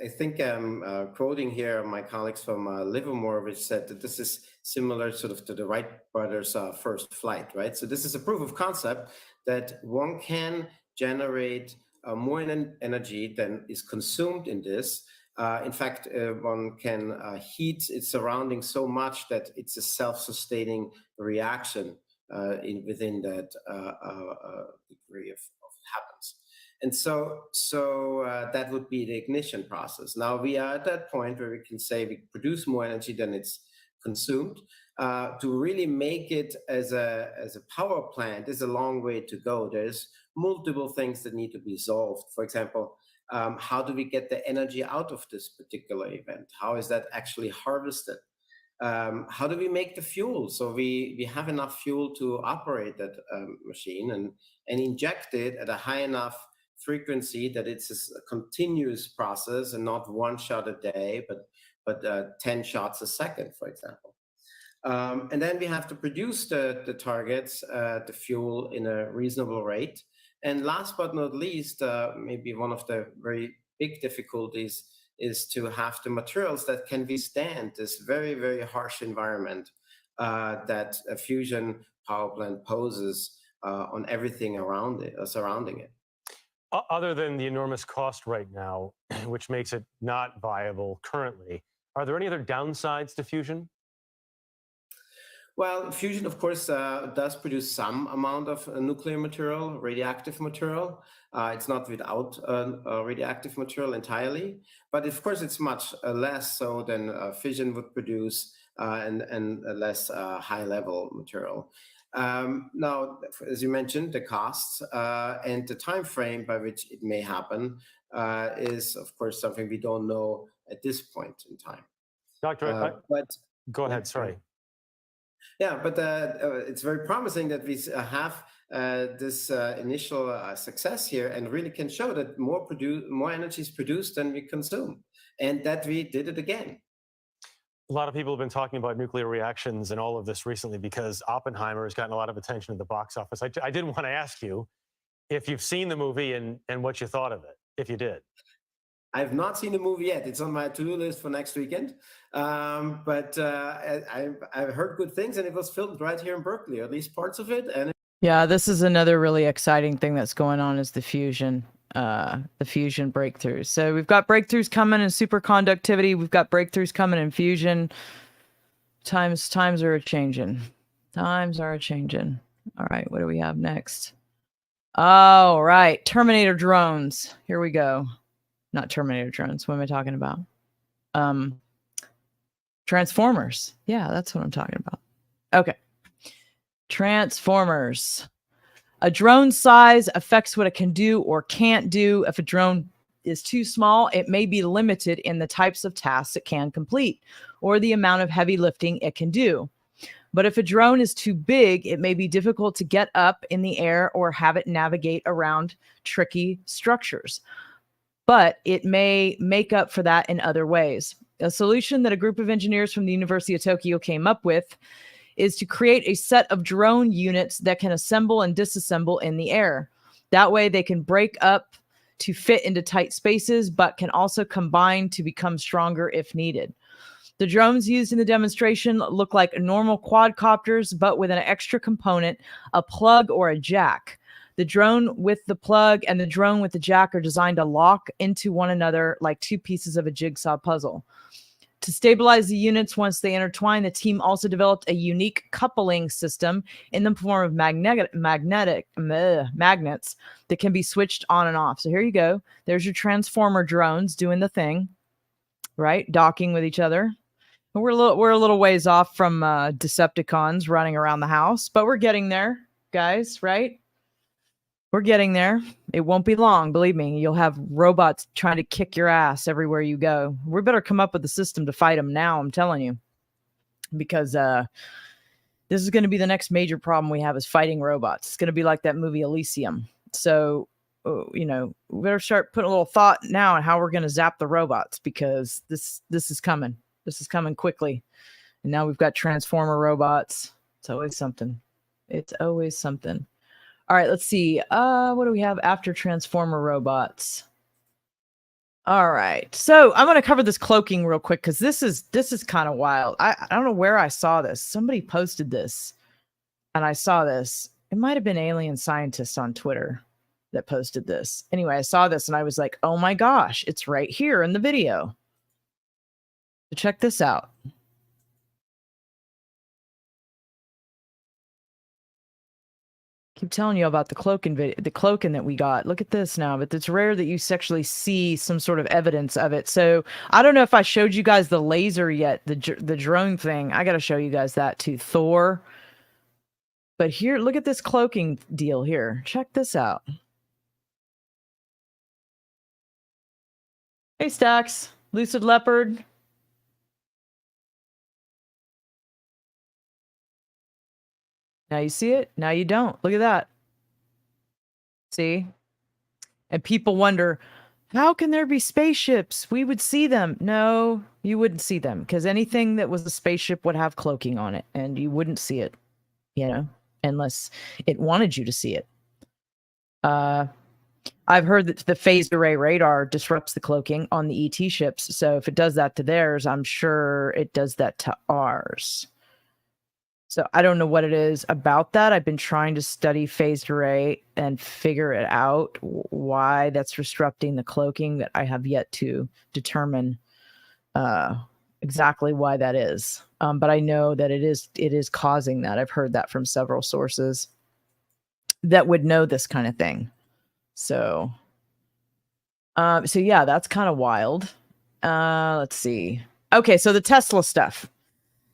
I think I'm quoting here my colleagues from Livermore, which said that this is similar sort of to the Wright brothers' first flight, right? So this is a proof of concept that one can generate more energy than is consumed in this. In fact, one can heat its surroundings so much that it's a self-sustaining reaction within that degree of happens. And so that would be the ignition process. Now we are at that point where we can say we produce more energy than it's consumed. To really make it as a power plant is a long way to go. There's multiple things that need to be solved. For example, how do we get the energy out of this particular event? How is that actually harvested? How do we make the fuel so we have enough fuel to operate that machine and inject it at a high enough frequency that it's a continuous process and not one shot a day, but 10 shots a second, for example. And then we have to produce the targets, the fuel in a reasonable rate. And last but not least, maybe one of the very big difficulties is to have the materials that can withstand this very, very harsh environment that a fusion power plant poses on everything around it, surrounding it. Other than the enormous cost right now, which makes it not viable currently, are there any other downsides to fusion? Well, fusion, of course, does produce some amount of nuclear material, radioactive material. It's not without radioactive material entirely, but of course, it's much less so than fission would produce and less high-level material. Now, as you mentioned, the costs and the time frame by which it may happen is, of course, something we don't know at this point in time. Doctor, but go ahead. Sorry. Yeah, but it's very promising that we have this initial success here and really can show that more energy is produced than we consume, and that we did it again. A lot of people have been talking about nuclear reactions and all of this recently because Oppenheimer has gotten a lot of attention at the box office. I did want to ask you if you've seen the movie and what you thought of it, if you did. I've not seen the movie yet. It's on my to-do list for next weekend. But I've heard good things, and it was filmed right here in Berkeley, at least parts of it. And Yeah, this is another really exciting thing that's going on is the fusion breakthroughs. So we've got breakthroughs coming in superconductivity. We've got breakthroughs coming in fusion. Times are a-changing. Times are a-changing. All right, what do we have next? All right, Terminator drones. Here we go. Not Terminator drones. What am I talking about? Transformers. Yeah, that's what I'm talking about. Okay. Transformers. A drone size affects what it can do or can't do. If a drone is too small, it may be limited in the types of tasks it can complete or the amount of heavy lifting it can do. But if a drone is too big, it may be difficult to get up in the air or have it navigate around tricky structures. But it may make up for that in other ways. A solution that a group of engineers from the University of Tokyo came up with is to create a set of drone units that can assemble and disassemble in the air. That way they can break up to fit into tight spaces, but can also combine to become stronger if needed. The drones used in the demonstration look like normal quadcopters, but with an extra component, a plug or a jack. The drone with the plug and the drone with the jack are designed to lock into one another like two pieces of a jigsaw puzzle. To stabilize the units once they intertwine, the team also developed a unique coupling system in the form of magnets that can be switched on and off. So here you go. There's your transformer drones doing the thing, right? Docking with each other. We're a little ways off from Decepticons running around the house, but we're getting there, guys, right? We're getting there. It won't be long, believe me. You'll have robots trying to kick your ass everywhere you go. We better come up with a system to fight them now, I'm telling you. Because this is going to be the next major problem we have is fighting robots. It's going to be like that movie Elysium. So, we better start putting a little thought now on how we're going to zap the robots because this is coming. This is coming quickly. And now we've got transformer robots. It's always something. It's always something. All right, let's see. What do we have after transformer robots? All right. So I'm going to cover this cloaking real quick because this is kind of wild. I don't know where I saw this. Somebody posted this and I saw this. It might have been Alien Scientists on Twitter that posted this. Anyway, I saw this and I was like, oh my gosh, it's right here in the video. So check this out. Keep telling you about the cloaking video, the cloaking that we got. Look at this now, but it's rare that you actually see some sort of evidence of it. So I don't know if I showed you guys the laser yet, the drone thing. I got to show you guys that too, Thor. But here, look at this cloaking deal here. Check this out. Hey, Stax, Lucid Leopard. Now you see it. Now you don't. Look at that. See? And people wonder, how can there be spaceships? We would see them. No, you wouldn't see them because anything that was a spaceship would have cloaking on it and you wouldn't see it, you know, unless it wanted you to see it. I've heard that the phased array radar disrupts the cloaking on the ET ships. So if it does that to theirs, I'm sure it does that to ours. So I don't know what it is about that. I've been trying to study phased array and figure it out, why that's disrupting the cloaking, that I have yet to determine exactly why that is. But I know that it is causing that. I've heard that from several sources that would know this kind of thing. So yeah, that's kind of wild. Let's see. Okay, so the Tesla stuff.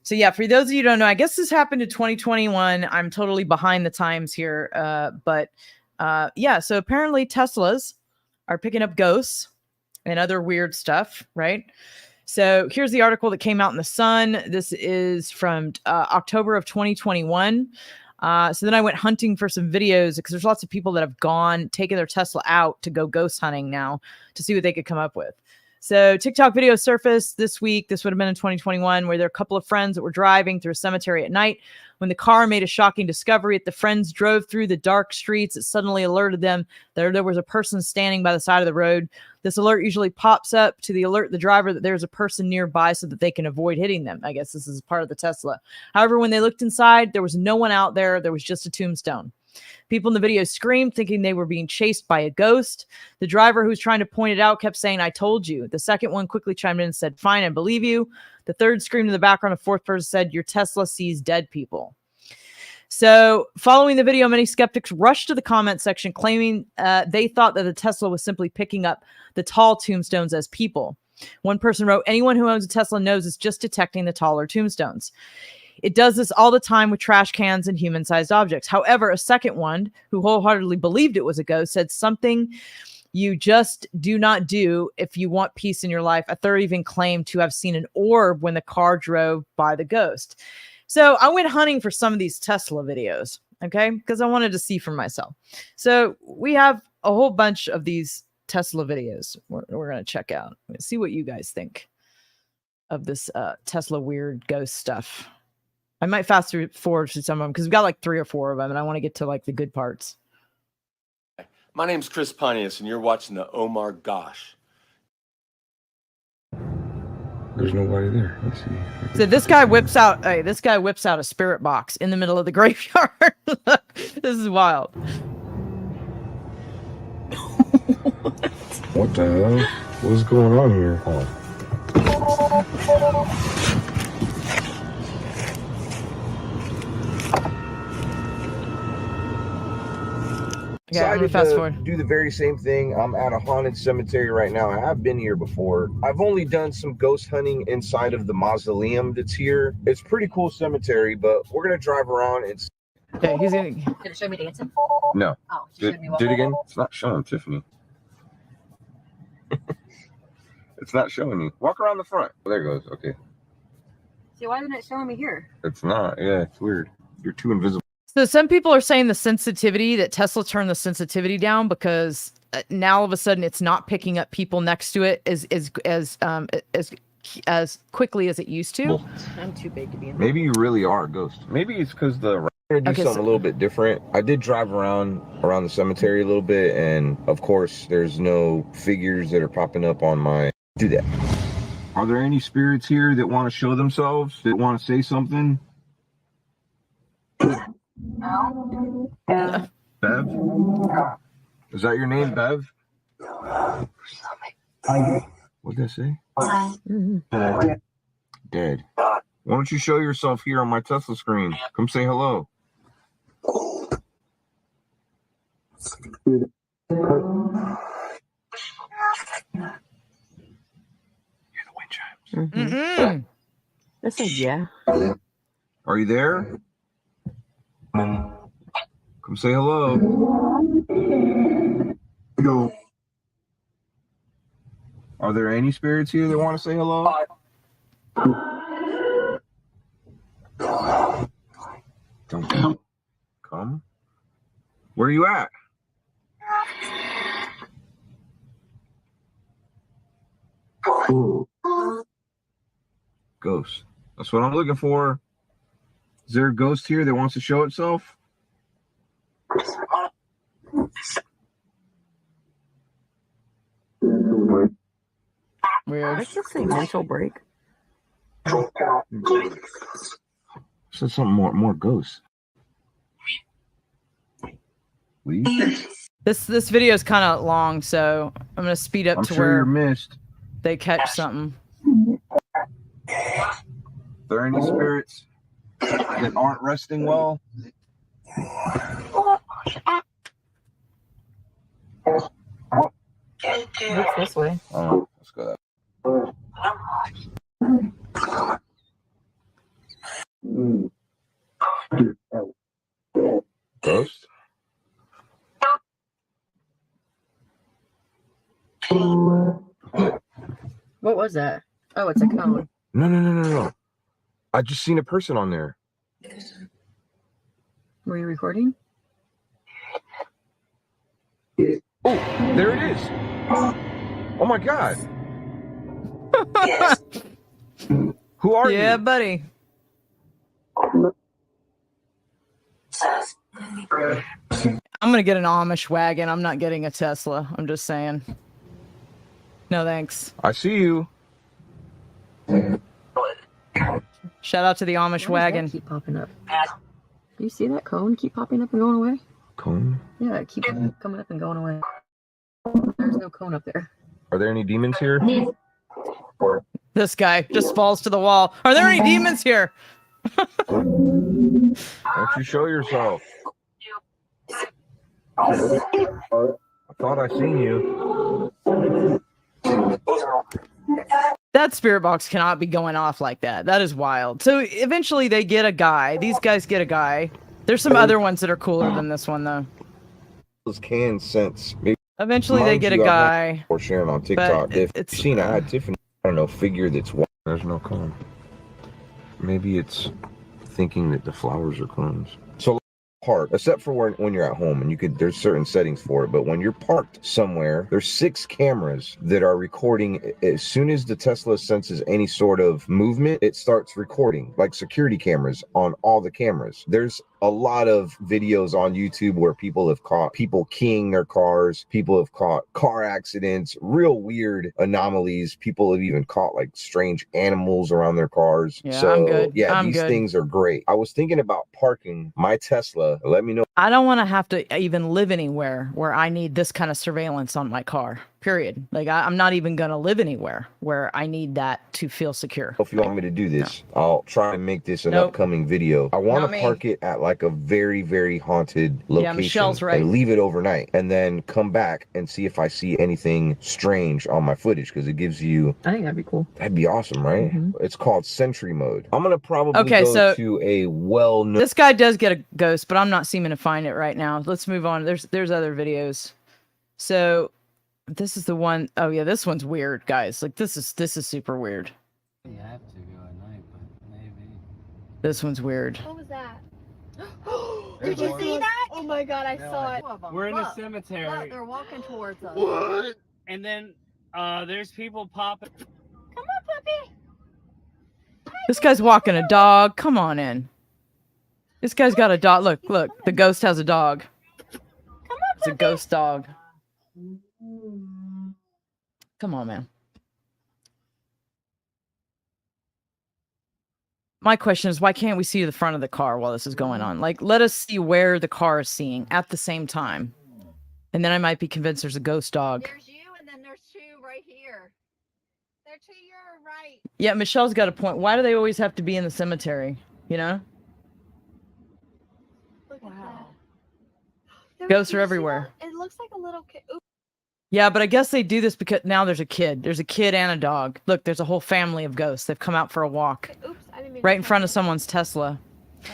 So yeah, for those of you who don't know, I guess this happened in 2021. I'm totally behind the times here. But yeah, so apparently Teslas are picking up ghosts and other weird stuff, right? So here's the article that came out in The Sun. This is from October of 2021. So then I went hunting for some videos because there's lots of people that have taken their Tesla out to go ghost hunting now to see what they could come up with. So TikTok video surfaced this week. This would have been in 2021, where there are a couple of friends that were driving through a cemetery at night when the car made a shocking discovery. The friends drove through the dark streets. It suddenly alerted them that there was a person standing by the side of the road. This alert usually pops up to alert the driver that there's a person nearby so that they can avoid hitting them. I guess this is part of the Tesla. However, when they looked inside, there was no one out there. There was just a tombstone. People in the video screamed, thinking they were being chased by a ghost. The driver who was trying to point it out kept saying, "I told you." The second one quickly chimed in and said, "Fine, I believe you." The third screamed in the background. A fourth person said, "Your Tesla sees dead people." So following the video, many skeptics rushed to the comment section claiming they thought that the Tesla was simply picking up the tall tombstones as people. One person wrote, "Anyone who owns a Tesla knows it's just detecting the taller tombstones. It does this all the time with trash cans and human-sized objects." However, a second one who wholeheartedly believed it was a ghost said, "Something you just do not do if you want peace in your life." A third even claimed to have seen an orb when the car drove by the ghost. So I went hunting for some of these Tesla videos, okay, because I wanted to see for myself. So we have a whole bunch of these Tesla videos we're going to check out. Let's see what you guys think of this Tesla weird ghost stuff. I might fast forward to some of them because we've got like 3 or 4 of them and I want to get to like the good parts. My name's Chris Pontius and you're watching the Omar Gosh. There's nobody there. Let's see. So this guy whips out a spirit box in the middle of the graveyard. This is wild. What the hell? What's going on here? Okay, I'm gonna fast forward. Do the very same thing. I'm at a haunted cemetery right now. I have been here before. I've only done some ghost hunting inside of the mausoleum that's here. It's a pretty cool cemetery, but we're gonna drive around and. Okay, he's gonna. Did it show me dancing? No. Oh, Do it again. It's not showing, Tiffany. It's not showing you. Walk around the front. Oh, there it goes. Okay. See, why isn't it showing me here? It's not. Yeah, it's weird. You're too invisible. So some people are saying the sensitivity, that Tesla turned the sensitivity down because now all of a sudden it's not picking up people next to it as as quickly as it used to. I'm too big to be in. Maybe you really are a ghost. Maybe it's because I'm gonna do something a little bit different. I did drive around the cemetery a little bit, and of course, there's no figures that are popping up on my. Do that. Are there any spirits here that want to show themselves? That want to say something? Bev? Is that your name, Bev? What did I say? Dead. Why don't you show yourself here on my Tesla screen? Come say hello. I said yeah. Are you there? Come say hello. Go. Are there any spirits here that want to say hello? Don't come. Come. Where are you at? Ghost. That's what I'm looking for. Is there a ghost here that wants to show itself? Weird. Let's just say mental break. Said something more ghosts. Please. This video is kind of long, so I'm gonna speed up I'm to sure where you're missed. they catch something. Are there any spirits that aren't resting well? What's this way? Oh, let's go that way. Ghost? What was that? Oh, it's a cone. No. I just seen a person on there. Were you recording? Oh, there it is. Oh my God. Who are you? Yeah, buddy. I'm gonna get an Amish wagon. I'm not getting a Tesla. I'm just saying. No thanks. I see you. Shout out to the Amish wagon. Keep popping up. Do you see that cone keep popping up and going away? Cone? Yeah, it keeps coming up and going away. There's no cone up there. Are there any demons here? This guy just falls to the wall. Are there any demons here? Why don't you show yourself? I thought I seen you. That spirit box cannot be going off like that. That is wild. So eventually they get a guy. These guys get a guy. There's some other ones that are cooler than this one, though. Those can sense. Maybe Eventually they get a guy. Or sharing on TikTok. If it's you've seen, I had Tiffany, I don't know, figure that's white. There's no cone. Maybe it's thinking that the flowers are clones. So park, except for when you're at home and there's certain settings for it, but when you're parked somewhere, there's 6 cameras that are recording. As soon as the Tesla senses any sort of movement, it starts recording, like security cameras on all the cameras. There's a lot of videos on YouTube where people have caught people keying their cars, people have caught car accidents, real weird anomalies. People have even caught like strange animals around their cars. Yeah, so I'm good. yeah, I'm these good. things are great. I was thinking about parking my Tesla. Let me know. I don't want to have to even live anywhere where I need this kind of surveillance on my car. Period. Like I'm not even going to live anywhere where I need that to feel secure. If you want me to do this, I'll try and make this an upcoming video. I want to park it at like a very, very haunted location Michelle's right. and leave it overnight and then come back and see if I see anything strange on my footage, because it gives you. I think that'd be cool. That'd be awesome, right? It's called Sentry Mode. I'm going to probably Okay, go so to a well-known. This guy does get a ghost, but I'm not seeming to find it right now. Let's move on. There's other videos. So this is the one oh yeah, this one's weird, guys. Like this is super weird. You have to go at night, but maybe. This one's weird. What was that? Did you see that? Oh my God, I saw it. We're in a cemetery. Look, they're walking towards us. What? And then there's people popping. Come on, puppy. This guy's walking a dog. Come on in. This guy's got a dog. Look, look. The ghost has a dog. It's a ghost dog. Come on, man. My question is, why can't we see the front of the car while this is going on? Like, let us see where the car is seeing at the same time. And then I might be convinced there's a ghost dog. There's you, and then there's two right here. They're to your right. Yeah, Michelle's got a point. Why do they always have to be in the cemetery? You know? Look at that. Ghosts are everywhere. It looks like a little kid. Oops. Yeah, but I guess they do this because now there's a kid. There's a kid and a dog. Look, there's a whole family of ghosts. They've come out for a walk. Oops, I didn't mean Right in front of someone's Tesla.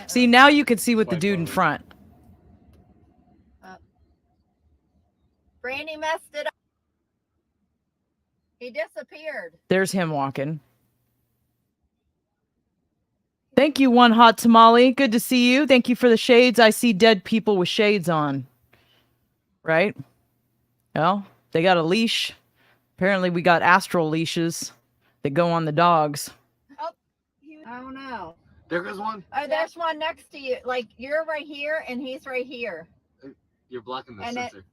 See, now you can see with the dude in front. Brandy messed it up. He disappeared. There's him walking. Thank you, One Hot Tamale. Good to see you. Thank you for the shades. I see dead people with shades on. Right? Well, they got a leash. Apparently, we got astral leashes that go on the dogs. Oh, I don't know. There goes one. Oh, there's one next to you. Like, you're right here, and he's right here. You're blocking the And it- sensor.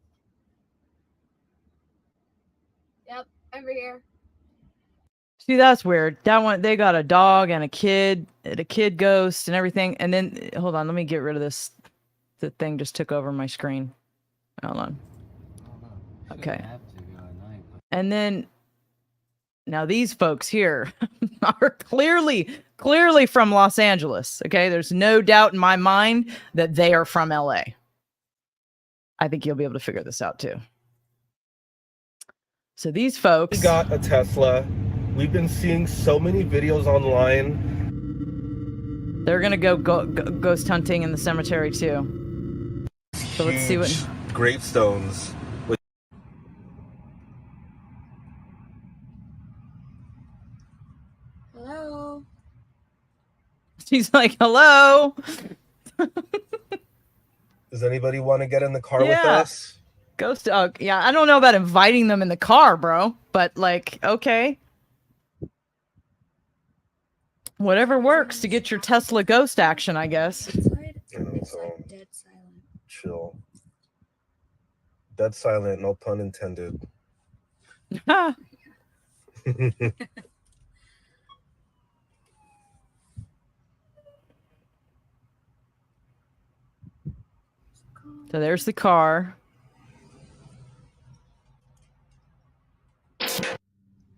Yep, over here. See, that's weird. That one, they got a dog and a kid ghost and everything. And then, hold on, let me get rid of this. The thing just took over my screen. Hold on. Okay. And then, now these folks here are clearly from Los Angeles. Okay, there's no doubt in my mind that they are from LA. I think you'll be able to figure this out too. So these folks got a Tesla. We've been seeing so many videos online. They're gonna go ghost hunting in the cemetery too. So let's see what Gravestones. With Hello. she's like, hello. Does anybody want to get in the car with Yeah. us? Ghost dog. Yeah, I don't know about inviting them in the car, bro. But like, okay. Whatever works to get your Tesla ghost action, I guess. Chill. Dead silent, no pun intended. So there's the car.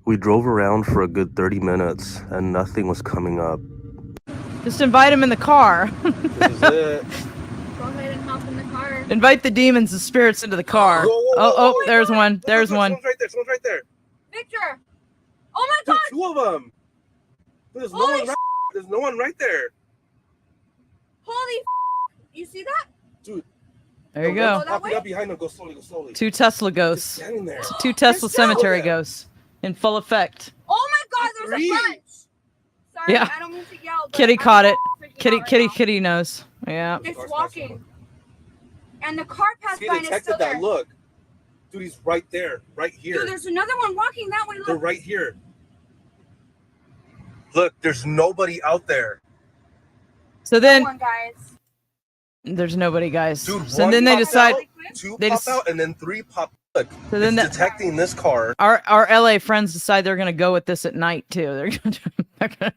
We drove around for a good 30 minutes and nothing was coming up. Just invite him in the car. This is it. Go ahead and hop in the car. Invite the demons, the spirits into the car. Oh, there's one. There's one. Someone's right there. Someone's right there. Victor! Oh my Dude, god! two of them. There's no one. There's no one right there. Holy you see that? Dude. There you go. Hop it up behind them. Go slowly. Go slowly. Two Tesla ghosts. Standing there. Two Tesla cemetery ghosts in full effect. Oh my god, there's a bunch! Sorry, Yeah. I don't mean to yell. But Kitty I'm caught it. freaking out right now. Kitty knows. Yeah. It's walking. And the car passed See, by and it's detected still that. there. Look. Dude, he's right there. Right here. Dude, there's another one walking that way. They're Look. right here. Look, there's nobody out there. So then Come on, guys. there's nobody, guys. Dude, So one then they popped decide. out, two they pop just- out, and then three pop. Look, So then it's detecting this car. Our LA friends decide they're gonna go with this at night too. They're gonna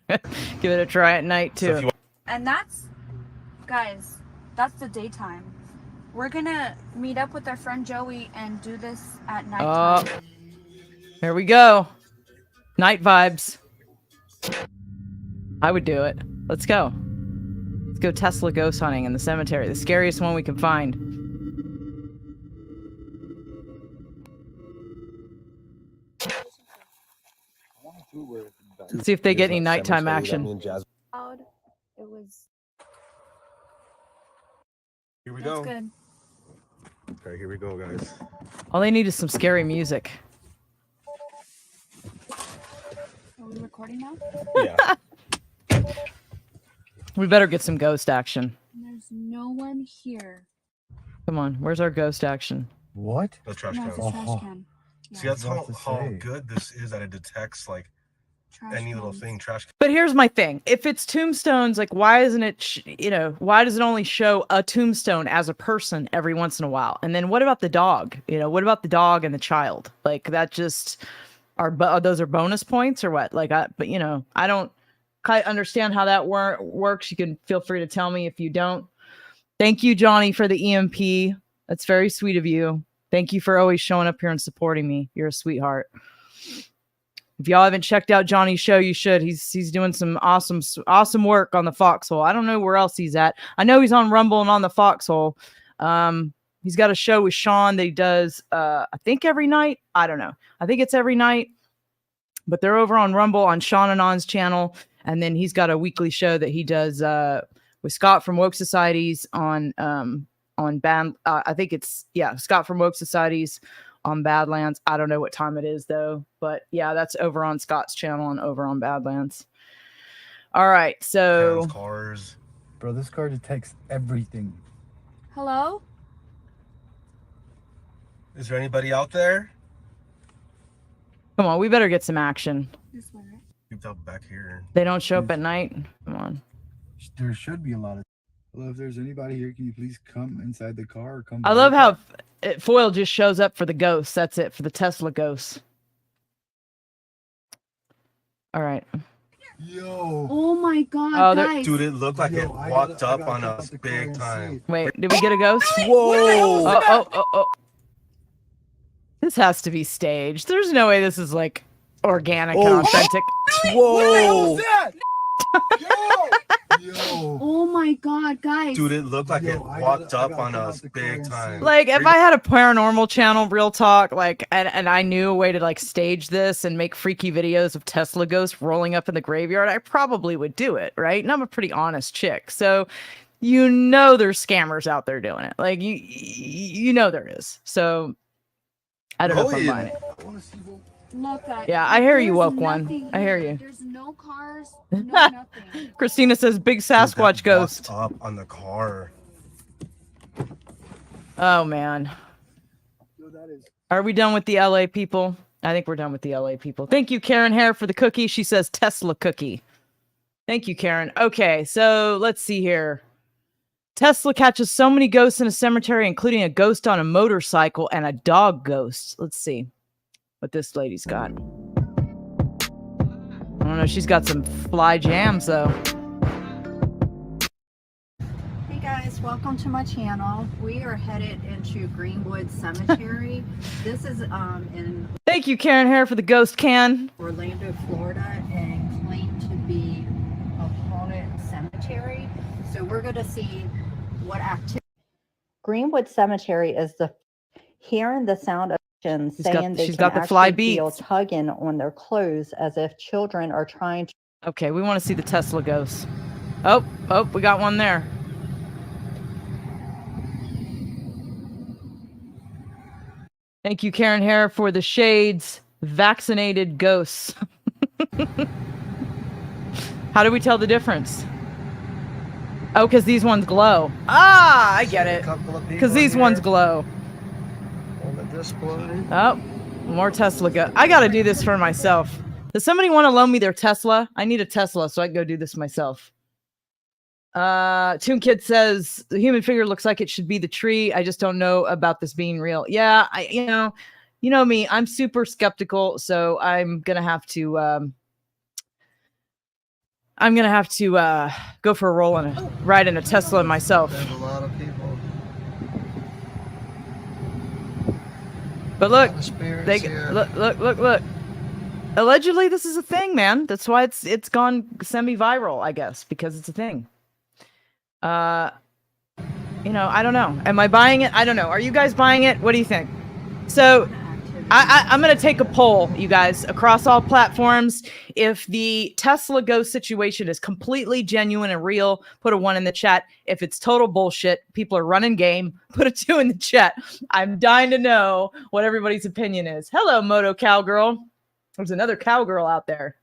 give it a try at night So if too. you And that's, guys, that's the daytime. We're gonna meet up with our friend Joey and do this at nighttime. Here we go. Night vibes. I would do it. Let's go. Let's go Tesla ghost hunting in the cemetery. The scariest one we can find. Let's see if they get any nighttime action. Loud. It was. Here we That's go. good. Okay, here we go, guys. All they need is some scary music. Are we recording now? Yeah. We better get some ghost action. There's no one here. Come on, where's our ghost action? What? The trash No, can. it's a trash can. See, that's how good this is that it detects like any little thing, trash. But here's my thing. If it's tombstones, like, why isn't it, why does it only show a tombstone as a person every once in a while? And then what about the dog? What about the dog and the child? Like, that just those are bonus points or what? Like, I don't quite understand how that works. You can feel free to tell me if you don't. Thank you, Johnny, for the EMP. That's very sweet of you. Thank you for always showing up here and supporting me. You're a sweetheart. If y'all haven't checked out Johnny's show, you should. He's doing some awesome work on the Foxhole. I don't know where else he's at. I know he's on Rumble and on the Foxhole. He's got a show with Sean that he does, I think every night. I don't know. I think it's every night. But they're over on Rumble on Sean Anon's channel. And then he's got a weekly show that he does with Scott from Woke Societies on Band. I think it's, Scott from Woke Societies on Badlands. I don't know what time it is though, but yeah, that's over on Scott's channel and over on Badlands. All right, so cars, bro, this car detects everything. Hello? Is there anybody out there? Come on, we better get some action. This way, right? Keep up back here. They don't show up at night. Come on. There should be a lot of. Hello, if there's anybody here, can you please come inside the car or come? I love how Foil just shows up for the ghosts. That's it, for the Tesla ghosts. All right. Yo. Oh my God, guys. Dude, it looked like it walked up on us big time. Wait, did we get a ghost? Whoa! Oh. This has to be staged. There's no way this is like organic and authentic. Whoa! Yo. Oh my God, guys. Dude, it looked like it walked up on us big time. Like, if I had a paranormal channel, real talk, like, and I knew a way to like stage this and make freaky videos of Tesla ghosts rolling up in the graveyard, I probably would do it, right? And I'm a pretty honest chick, so there's scammers out there doing it. Like, you know there is. So I don't know if I'm buying it. Look at Yeah, I hear you, there's woke one. nothing I hear here. you. There's no cars, no nothing. Christina says big Sasquatch ghost. Up on the car. Oh man. Are we done with the LA people? I think we're done with the LA people. Thank you, Karen Hare, for the cookie. She says Tesla cookie. Thank you, Karen. Okay, so let's see here. Tesla catches so many ghosts in a cemetery, including a ghost on a motorcycle and a dog ghost. Let's see what this lady's got. I don't know. She's got some fly jams, though. Hey guys, welcome to my channel. We are headed into Greenwood Cemetery. This is in Thank you, Karen Hare, for the ghost can. Orlando, Florida, and claimed to be a haunted cemetery. So we're going to see what activity. Greenwood Cemetery is hearing the sound of saying they she's can got the fly actually feel beats. tugging on their clothes as if children are trying to. Okay, we want to see the Tesla ghost. Oh, we got one there. Thank you, Karen Hare, for the shades. Vaccinated ghosts. How do we tell the difference? Oh, because these ones glow. Ah, I get it. Because these ones glow. On the display. Oh, more Tesla go. I got to do this for myself. Does somebody want to loan me their Tesla? I need a Tesla so I can go do this myself. Toon Kid says the human figure looks like it should be the tree. I just don't know about this being real. Yeah, you know me. I'm super skeptical, so I'm gonna have to go for a roll and ride in a Tesla myself. There's a lot of people. But look, here. look. Allegedly, this is a thing, man. That's why it's gone semi-viral, I guess, because it's a thing. I don't know. Am I buying it? I don't know. Are you guys buying it? What do you think? So I'm going to take a poll, you guys, across all platforms. If the Tesla ghost situation is completely genuine and real, put a 1 in the chat. If it's total bullshit, people are running game, put a 2 in the chat. I'm dying to know what everybody's opinion is. Hello, Moto Cowgirl. There's another cowgirl out there.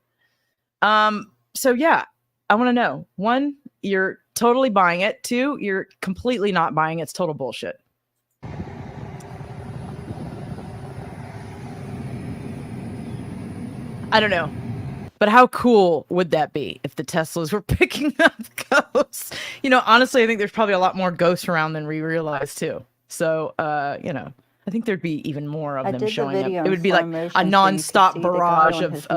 So yeah, I want to know. 1, you're totally buying it. 2, you're completely not buying it. It's total bullshit. I don't know. But how cool would that be if the Teslas were picking up ghosts? You know, honestly, I think there's probably a lot more ghosts around than we realize too. So, you know, I think there'd be even more of them showing up. It would be like a non-stop barrage of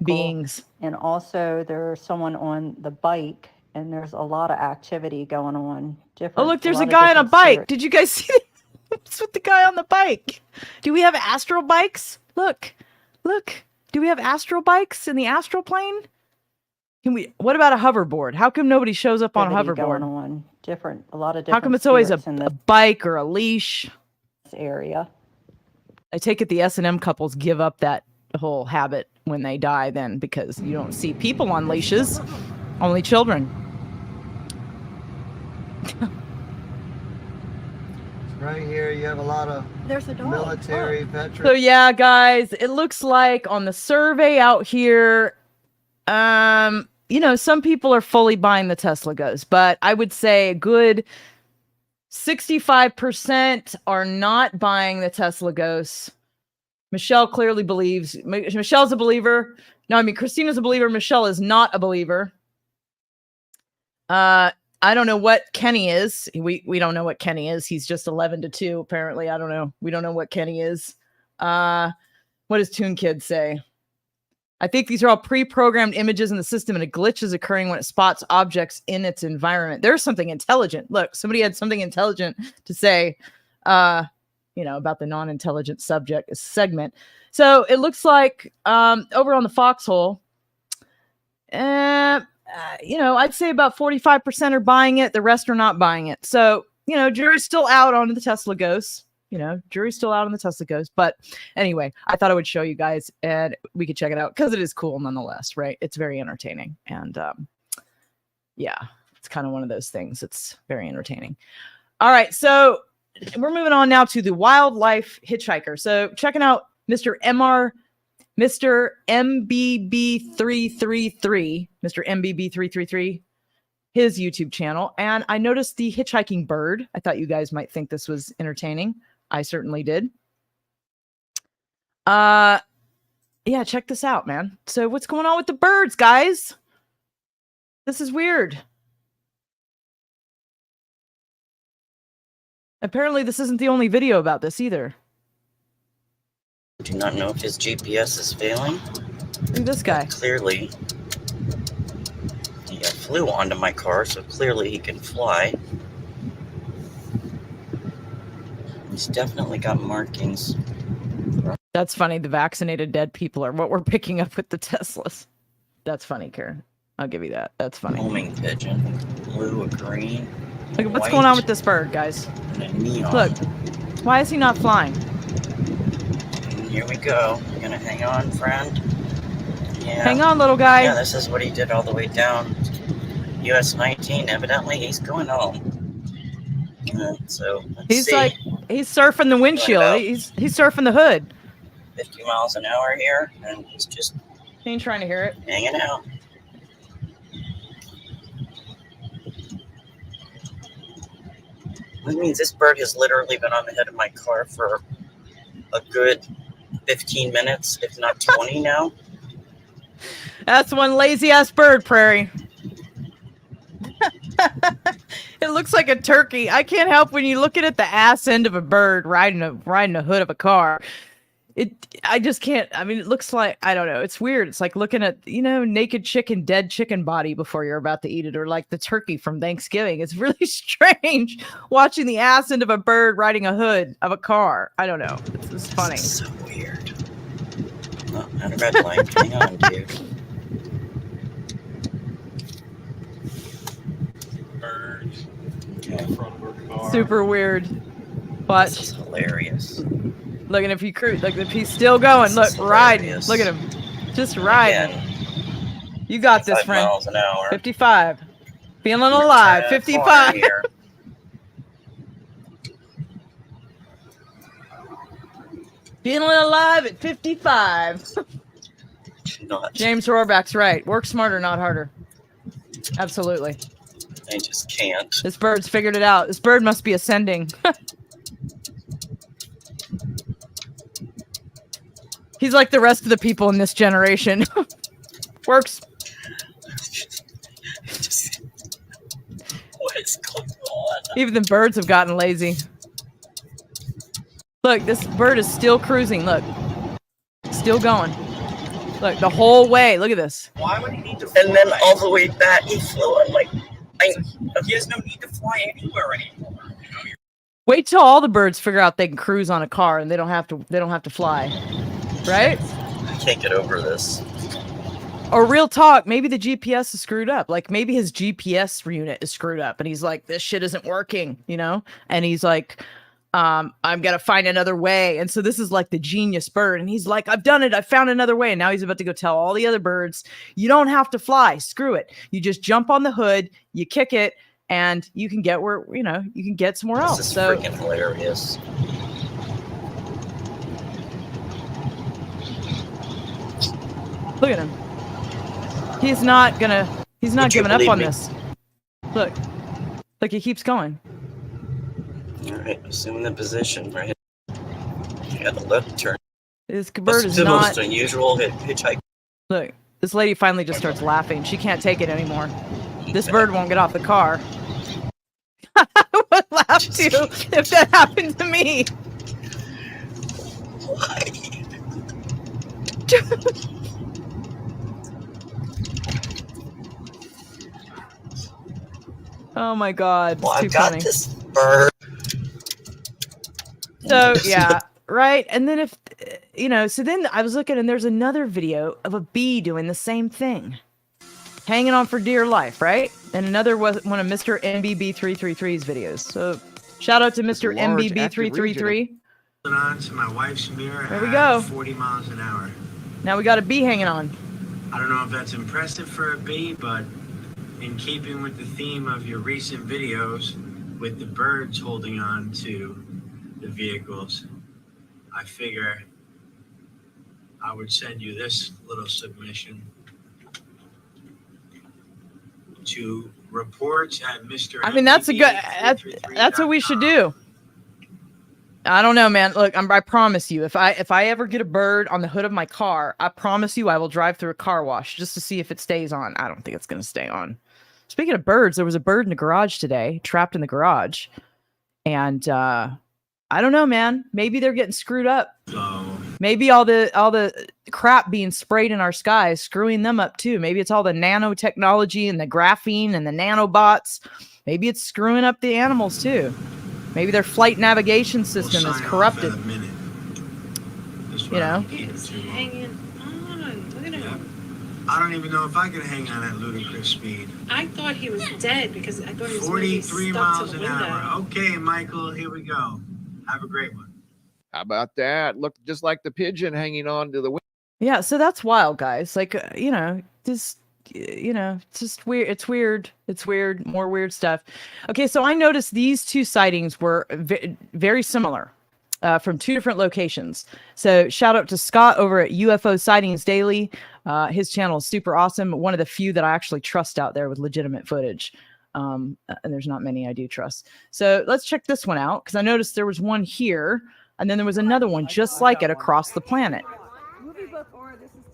beings. And also there's someone on the bike, and there's a lot of activity going on. Oh, look, there's a guy on a bike. Did you guys see what's with the guy on the bike? Do we have astral bikes? Look. Do we have astral bikes in the astral plane? What about a hoverboard? How come nobody shows up on a hoverboard? Going on. A lot of different. How come it's always a bike or a leash? Area. I take it the S&M couples give up that whole habit when they die then, because you don't see people on leashes, only children. Right here, you have a lot of military veterans. So yeah, guys, it looks like on the survey out here, you know, some people are fully buying the Tesla Ghost, but I would say a good 65% are not buying the Tesla Ghost. Michelle clearly believes. Michelle's a believer. No, I mean, Christina's a believer. Michelle is not a believer. I don't know what Kenny is. We don't know what Kenny is. He's just 11-2, apparently. I don't know. We don't know what Kenny is. What does Toon Kid say? I think these are all pre-programmed images in the system, and a glitch is occurring when it spots objects in its environment. There's something intelligent. Look, somebody had something intelligent to say, you know, about the non-intelligent subject segment. So it looks like over on the foxhole, you know, I'd say about 45% are buying it. The rest are not buying it. So, you know, jury's still out on the Tesla Ghosts. You know, jury's still out on the Tesla Ghost. But anyway, I thought I would show you guys and we could check it out because it is cool nonetheless, right? It's very entertaining. And yeah, it's kind of one of those things. It's very entertaining. All right, so we're moving on now to the wildlife hitchhiker. So checking out Mr. MBB333, Mr. MBB333, his YouTube channel. And I noticed the hitchhiking bird. I thought you guys might think this was entertaining. I certainly did. Yeah, check this out, man. So what's going on with the birds, guys? This is weird. Apparently this isn't the only video about this either. Do not know if his GPS is failing. Look at this guy. Clearly, he flew onto my car, so clearly he can fly. He's definitely got markings. That's funny. The vaccinated dead people are what we're picking up with the Teslas. That's funny, Karen. I'll give you that. That's funny. Homing pigeon. Blue, a green. Look at what's going on with this bird, guys. And a neon. Look. Why is he not flying? Here we go. You gonna hang on, friend? Yeah. Hang on, little guy. Yeah, this is what he did all the way down US 19. Evidently, he's going home. So he's surfing the windshield. He's surfing the hood. 50 miles an hour here, and he's just. He ain't trying to hear it. Hanging out. That means this bird has literally been on the head of my car for a good 15 minutes, if not 20 now. That's one lazy ass bird, Prairie. It looks like a turkey. I can't help when you look at the ass end of a bird riding the hood of a car. I just can't. I mean, it looks like, I don't know. It's weird. It's like looking at, you know, naked chicken, dead chicken body before you're about to eat it, or like the turkey from Thanksgiving. It's really strange watching the ass end of a bird riding a hood of a car. I don't know. It's funny. It's so weird. Oh, not a red light. Hang on, dude. Bird in front of her car. Super weird. But this is hilarious. Look, and if he's still going, look, riding. Look at him. Just riding. Again, you got this, friend. 55 miles an hour. 55. Feeling alive. 55. Feeling alive at 55. James Rohrbach's right. Work smarter, not harder. Absolutely. I just can't. This bird's figured it out. This bird must be ascending. He's like the rest of the people in this generation. Works. What is going on? Even the birds have gotten lazy. Look, this bird is still cruising. Look. Still going. Look, the whole way. Look at this. Why would he need to fly? And then all the way back, he flew on like, he has no need to fly anywhere anymore. Wait till all the birds figure out they can cruise on a car and they don't have to fly. Right? I can't get over this. Or real talk, maybe the GPS is screwed up. Like maybe his GPS unit is screwed up and he's like, this shit isn't working, you know? And he's like, I'm gonna find another way. And so this is like the genius bird. And he's like, I've done it. I found another way. And now he's about to go tell all the other birds, you don't have to fly. Screw it. You just jump on the hood, you kick it, and you can get where, you know, you can get somewhere else. This is So freaking hilarious. look at him. He's not giving up on this. Look, he keeps going. All right, assume the position, right? You got the left turn. This bird is the not most unusual hitchhike. Look, this lady finally just starts laughing. She can't take it anymore. This bird won't get off the car. I would laugh too if that happened to me. Oh my God, it's Well, too I've got funny. this bird. So yeah, right. And then if you know, so then I was looking and there's another video of a bee doing the same thing, hanging on for dear life, right? And another was one of Mr. MBB333's videos. So shout out to Mr. MBB333. On to my wife's mirror. There we go. 40 miles an hour. Now we got a bee hanging on. I don't know if that's impressive for a bee, but in keeping with the theme of your recent videos with the birds holding on to the vehicles, I figure I would send you this little submission to reports at Mr. I mean, that's a good. That's what we should do. I don't know, man. Look, I promise you, if I ever get a bird on the hood of my car, I promise you, I will drive through a car wash just to see if it stays on. I don't think it's going to stay on. Speaking of birds, there was a bird in the garage today, trapped in the garage, and I don't know, man. Maybe they're getting screwed up. Maybe all the crap being sprayed in our sky is screwing them up too. Maybe it's all the nanotechnology and the graphene and the nanobots. Maybe it's screwing up the animals too. Maybe their flight navigation system is corrupted. You know? It's hanging on. Look at him. I don't even know if I could hang on at ludicrous speed. I thought he was dead because I thought he was 43 miles an hour. Okay, Michael, here we go. Have a great one. How about that? Look just like the pigeon hanging on to the window. Yeah, so that's wild, guys. Like, you know, just, you know, it's just weird. It's weird. It's weird. More weird stuff. Okay, so I noticed these two sightings were very similar from two different locations. So shout out to Scott over at UFO Sightings Daily. His channel is super awesome. One of the few that I actually trust out there with legitimate footage. And there's not many I do trust. So let's check this one out, because I noticed there was one here, and then there was another one just like it across the planet.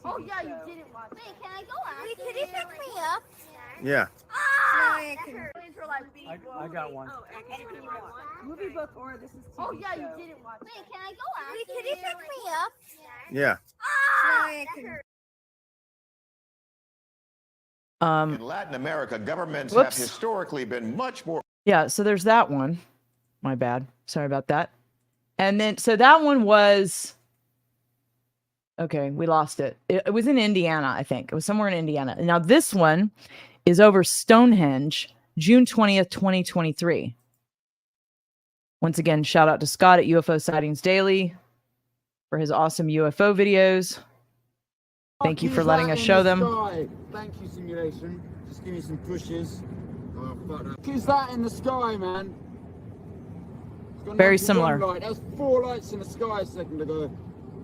Oh yeah, you didn't watch. Wait, can I go after? Wait, can you pick me up? Yeah. Ah! I got one. Movie book or this is TV Oh yeah, you didn't watch. Wait, can I go after? Wait, can you pick me up? Yeah. Ah! In Latin America, governments Whoops. have historically been much more. Yeah, so there's that one. My bad. Sorry about that. And then, so that one was, okay, we lost it. It was in Indiana, I think. It was somewhere in Indiana. Now, this one is over Stonehenge, June 20th, 2023. Once again, shout out to Scott at UFO Sightings Daily for his awesome UFO videos. Thank you for letting us show them. Thank you, simulation. Just give me some pushes. Oh, fuck that. Is that in the sky, man? Very similar. Light. There's 4 lights in the sky a second ago.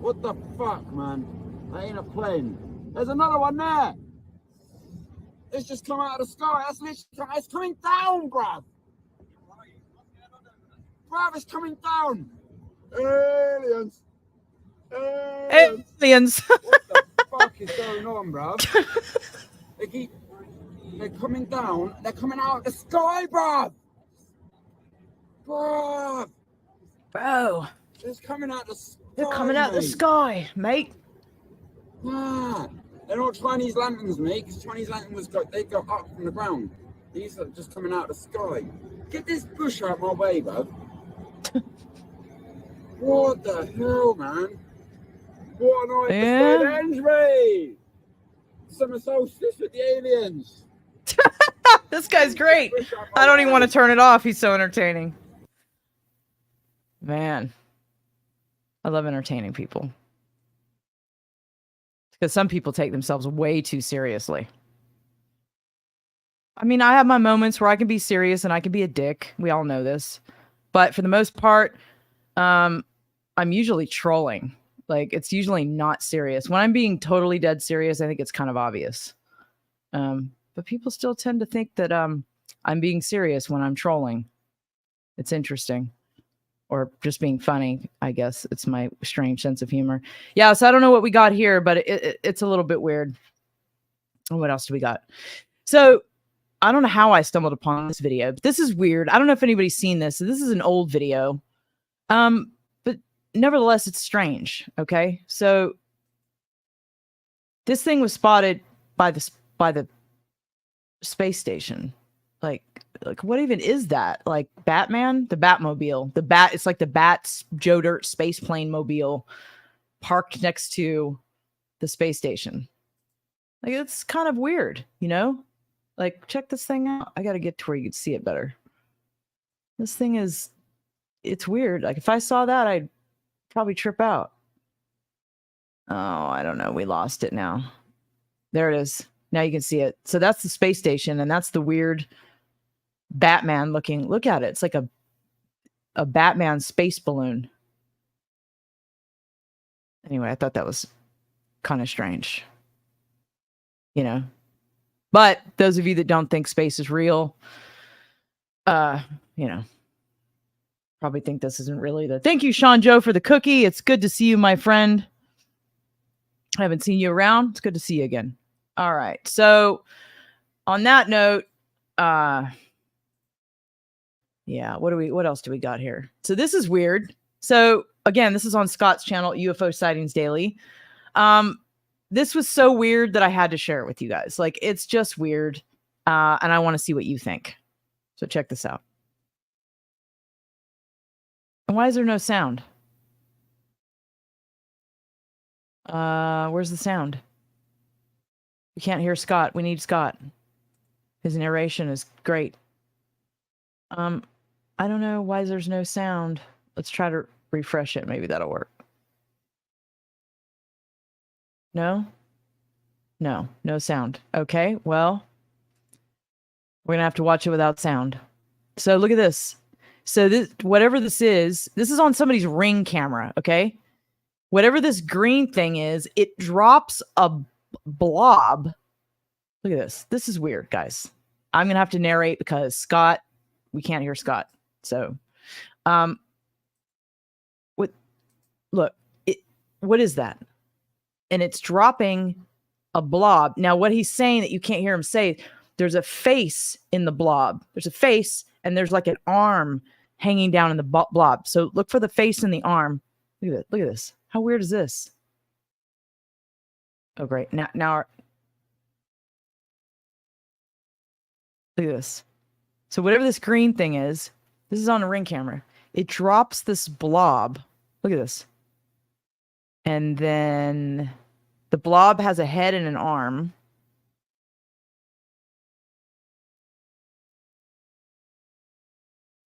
What the fuck, man? That ain't a plane. There's another one there. It's just come out of the sky. That's literally, it's coming down, bruv. Bruv, it's coming down. Aliens. Aliens. What the fuck is going on, bro? They're coming down. They're coming out of the sky, bro. Bro. Bro. It's coming out the sky. They're coming out the sky, mate. Ah, they're not Chinese lanterns, mate. Because Chinese lanterns they go up from the ground. These are just coming out of the sky. Get this bush out my way, bro. What the hell, man? What an episode ends me! Summer solstice with the aliens. This guy's great. I don't even want to turn it off. He's so entertaining. Man. I love entertaining people. Because some people take themselves way too seriously. I mean, I have my moments where I can be serious and I can be a dick. We all know this. But for the most part, I'm usually trolling. Like, it's usually not serious. When I'm being totally dead serious, I think it's kind of obvious. But people still tend to think that I'm being serious when I'm trolling. It's interesting. Or just being funny, I guess. It's my strange sense of humor. Yeah, so I don't know what we got here, but it's a little bit weird. What else do we got? So, I don't know how I stumbled upon this video, but this is weird. I don't know if anybody's seen this. So this is an old video. But nevertheless, it's strange. Okay. So this thing was spotted by the space station. Like what even is that? Like Batman? The Batmobile. It's like the Joe Dirt space plane mobile parked next to the space station. Like, it's kind of weird, you know? Like, check this thing out. I got to get to where you can see it better. This thing it's weird. Like, if I saw that, I'd probably trip out. Oh, I don't know. We lost it now. There it is. Now you can see it. So that's the space station, and that's the weird Batman looking. Look at it. It's like a Batman space balloon. Anyway, I thought that was kind of strange. You know? But those of you that don't think space is real, you know, probably think this isn't really Thank you, Sean Joe, for the cookie. It's good to see you, my friend. I haven't seen you around. It's good to see you again. All right. So on that note, yeah, what else do we got here? So this is weird. So again, this is on Scott's channel, UFO Sightings Daily. This was so weird that I had to share it with you guys. Like, it's just weird. And I want to see what you think. So check this out. And why is there no sound? Where's the sound? We can't hear Scott. We need Scott. His narration is great. I don't know why there's no sound. Let's try to refresh it. Maybe that'll work. No? No sound. Okay, well, we're going to have to watch it without sound. So look at this. So whatever this is on somebody's Ring camera, okay? Whatever this green thing is, it drops a blob. Look at this. This is weird, guys. I'm going to have to narrate because Scott, we can't hear Scott. So, what is that? And it's dropping a blob. Now, what he's saying that you can't hear him say, there's a face in the blob. There's a face, and there's like an arm hanging down in the blob. So look for the face and the arm. Look at it. Look at this. How weird is this? Oh, great. Now, look at this. So whatever this green thing is, this is on a Ring camera. It drops this blob. Look at this. And then the blob has a head and an arm.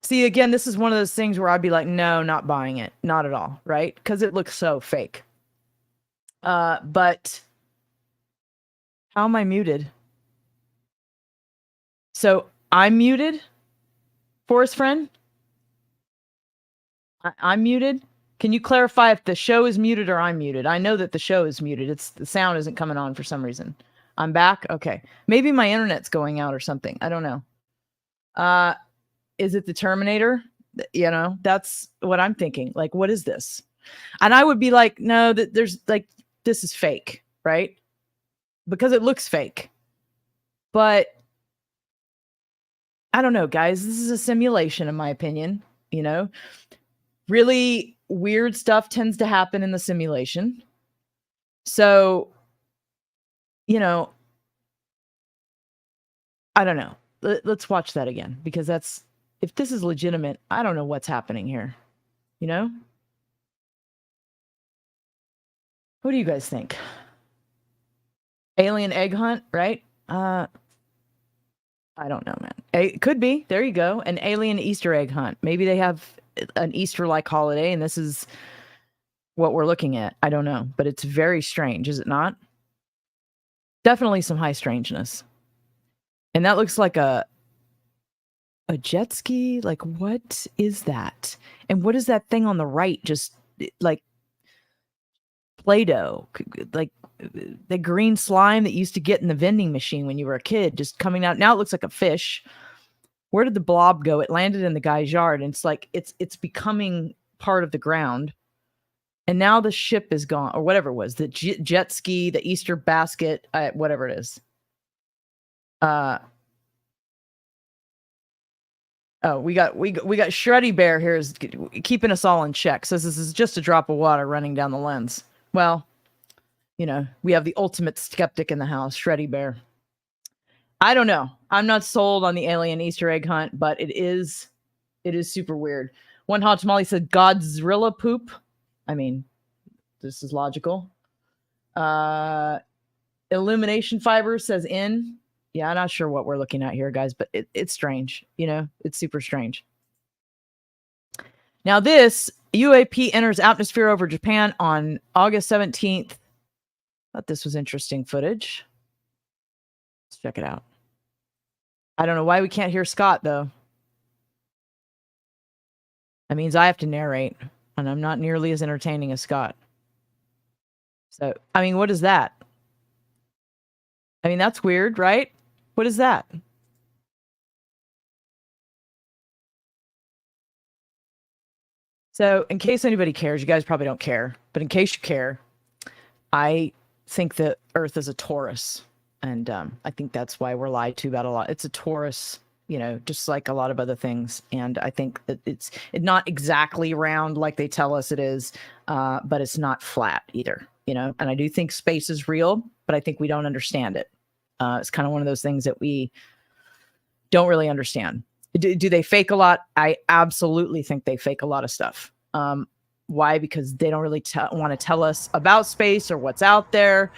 See, again, this is one of those things where I'd be like, no, not buying it. Not at all, right? Because it looks so fake. But how am I muted? So I'm muted? Forest friend? I'm muted? Can you clarify if the show is muted or I'm muted? I know that the show is muted. The sound isn't coming on for some reason. I'm back? Okay. Maybe my internet's going out or something. I don't know. Is it the Terminator? You know, that's what I'm thinking. Like, what is this? And I would be like, no, there's like, this is fake, right? Because it looks fake. But I don't know, guys. This is a simulation, in my opinion. You know, really weird stuff tends to happen in the simulation. So, you know, I don't know. Let's watch that again, because that's, if this is legitimate, I don't know what's happening here. You know? What do you guys think? Alien egg hunt, right? I don't know, man. It could be. There you go. An alien Easter egg hunt. Maybe they have an Easter-like holiday, and this is what we're looking at. I don't know, but it's very strange, is it not? Definitely some high strangeness. And that looks like a jet ski. Like, what is that? And what is that thing on the right? Just like Play-Doh, like the green slime that you used to get in the vending machine when you were a kid, just coming out. Now it looks like a fish. Where did the blob go? It landed in the guy's yard, and it's like it's becoming part of the ground. And now the ship is gone, or whatever it was, the jet ski, the Easter basket, whatever it is. Oh, we got Shreddy Bear here is keeping us all in check. Says this is just a drop of water running down the lens. Well, you know, we have the ultimate skeptic in the house, Shreddy Bear. I don't know. I'm not sold on the alien Easter egg hunt, but it is super weird. One Hot Tamale said Godzilla poop. I mean, this is logical. Illumination Fiber says in. Yeah, I'm not sure what we're looking at here, guys, but it's strange. You know, it's super strange. Now this UAP enters atmosphere over Japan on August 17th. Thought this was interesting footage. Let's check it out. I don't know why we can't hear Scott, though. That means I have to narrate, and I'm not nearly as entertaining as Scott. So, I mean, what is that? I mean, that's weird, right? What is that? So, in case anybody cares, you guys probably don't care, but in case you care, I think that Earth is a torus, and I think that's why we're lied to about a lot. It's a torus, you know, just like a lot of other things, and I think that it's not exactly round like they tell us it is, but it's not flat either, you know. And I do think space is real, but I think we don't understand it. It's kind of one of those things that we don't really understand. Do they fake a lot? I absolutely think they fake a lot of stuff. Why? Because they don't really want to tell us about space or what's out there.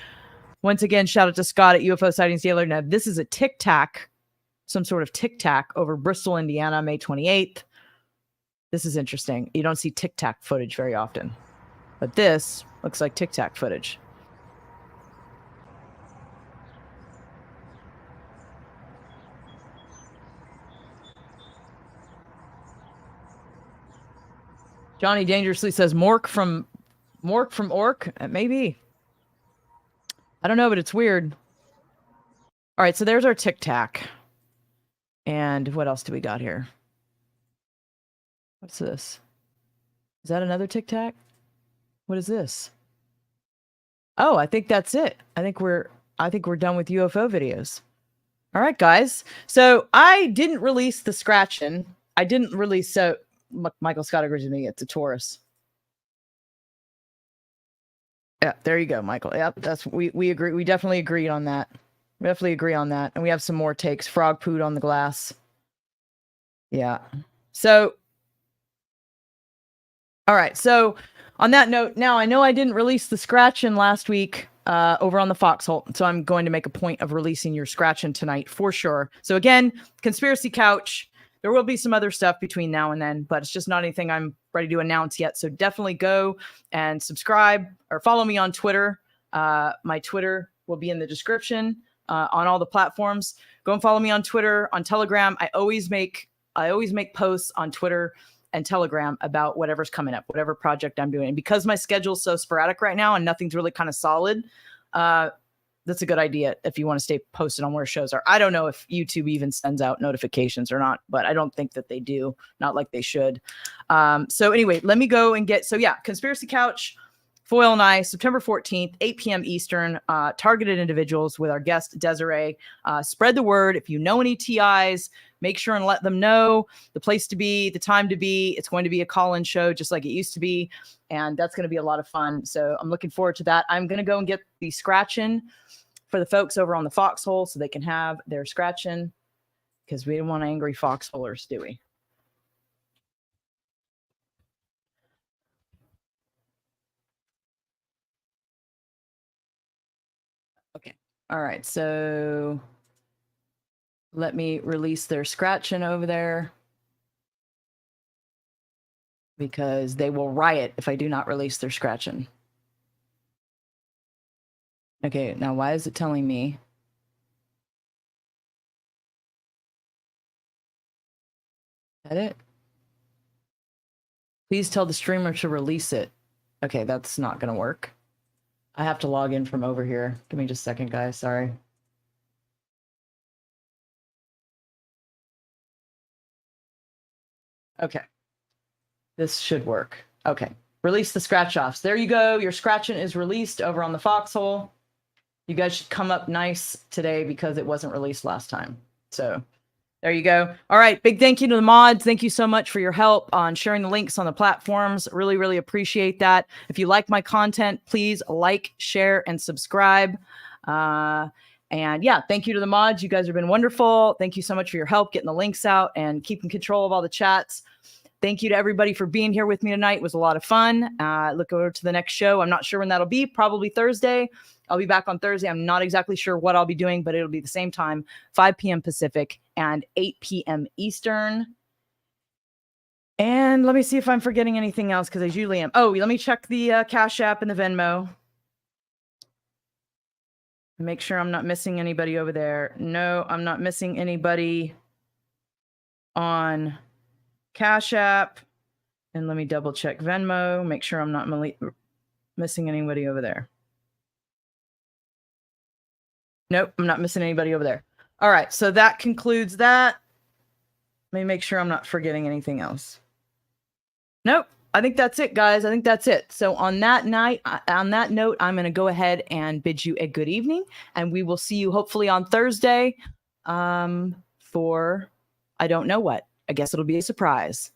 Once again, shout out to Scott at UFO Sightings Dealer. Now, this is a Tic Tac, some sort of Tic Tac over Bristol, Indiana, May 28th. This is interesting. You don't see Tic Tac footage very often, but this looks like Tic Tac footage. Johnny Dangerously says Mork from Orc. Maybe. I don't know, but it's weird. All right, so there's our Tic Tac. And what else do we got here? What's this? Is that another Tic Tac? What is this? Oh, I think that's it. I think we're done with UFO videos. All right, guys. So I didn't release the scratch-in. So Michael Scott agrees with me. It's a Taurus. Yeah, there you go, Michael. Yep, that's we agree. We definitely agreed on that. We definitely agree on that. And we have some more takes. Frog pooed on the glass. Yeah. So, all right. So on that note, now I know I didn't release the scratch-in last week over on the Foxhole, so I'm going to make a point of releasing your scratch-in tonight for sure. So again, Conspiracy Couch. There will be some other stuff between now and then, but it's just not anything I'm ready to announce yet. So definitely go and subscribe or follow me on Twitter. My Twitter will be in the description on all the platforms. Go and follow me on Twitter, on Telegram. I always make posts on Twitter and Telegram about whatever's coming up, whatever project I'm doing. And because my schedule's so sporadic right now and nothing's really kind of solid, that's a good idea if you want to stay posted on where shows are. I don't know if YouTube even sends out notifications or not, but I don't think that they do. Not like they should. So anyway, let me go and get, so yeah, Conspiracy Couch, Foil and I, September 14th, 8 p.m. Eastern, targeted individuals with our guest, Desiree. Spread the word. If you know any TIs, make sure and let them know the place to be, the time to be. It's going to be a call-in show just like it used to be, and that's going to be a lot of fun. So I'm looking forward to that. I'm going to go and get the scratch-in for the folks over on the foxhole so they can have their scratch-in, because we don't want angry foxholers, do we? Okay. All right. So let me release their scratching over there, because they will riot if I do not release their scratching. Okay. Now, why is it telling me? Edit. Please tell the streamer to release it. Okay. That's not going to work. I have to log in from over here. Give me just a second, guys. Sorry. Okay. This should work. Okay. Release the scratch offs. There you go. Your scratching is released over on the foxhole. You guys should come up nice today because it wasn't released last time. So there you go. All right. Big thank you to the mods. Thank you so much for your help on sharing the links on the platforms. Really, really appreciate that. If you like my content, please like, share, and subscribe. And yeah, thank you to the mods. You guys have been wonderful. Thank you so much for your help getting the links out and keeping control of all the chats. Thank you to everybody for being here with me tonight. It was a lot of fun. Look forward to the next show. I'm not sure when that'll be. Probably Thursday. I'll be back on Thursday. I'm not exactly sure what I'll be doing, but it'll be the same time, 5 p.m. Pacific and 8 p.m. Eastern. And let me see if I'm forgetting anything else, because I usually am. Oh, let me check the Cash App and the Venmo. Make sure I'm not missing anybody over there. No, I'm not missing anybody on Cash App. And let me double check Venmo. Make sure I'm not missing anybody over there. Nope, I'm not missing anybody over there. All right, so that concludes that. Let me make sure I'm not forgetting anything else. Nope, I think that's it, guys. I think that's it. So on that note, I'm going to go ahead and bid you a good evening, and we will see you hopefully on Thursday for I don't know what. I guess it'll be a surprise.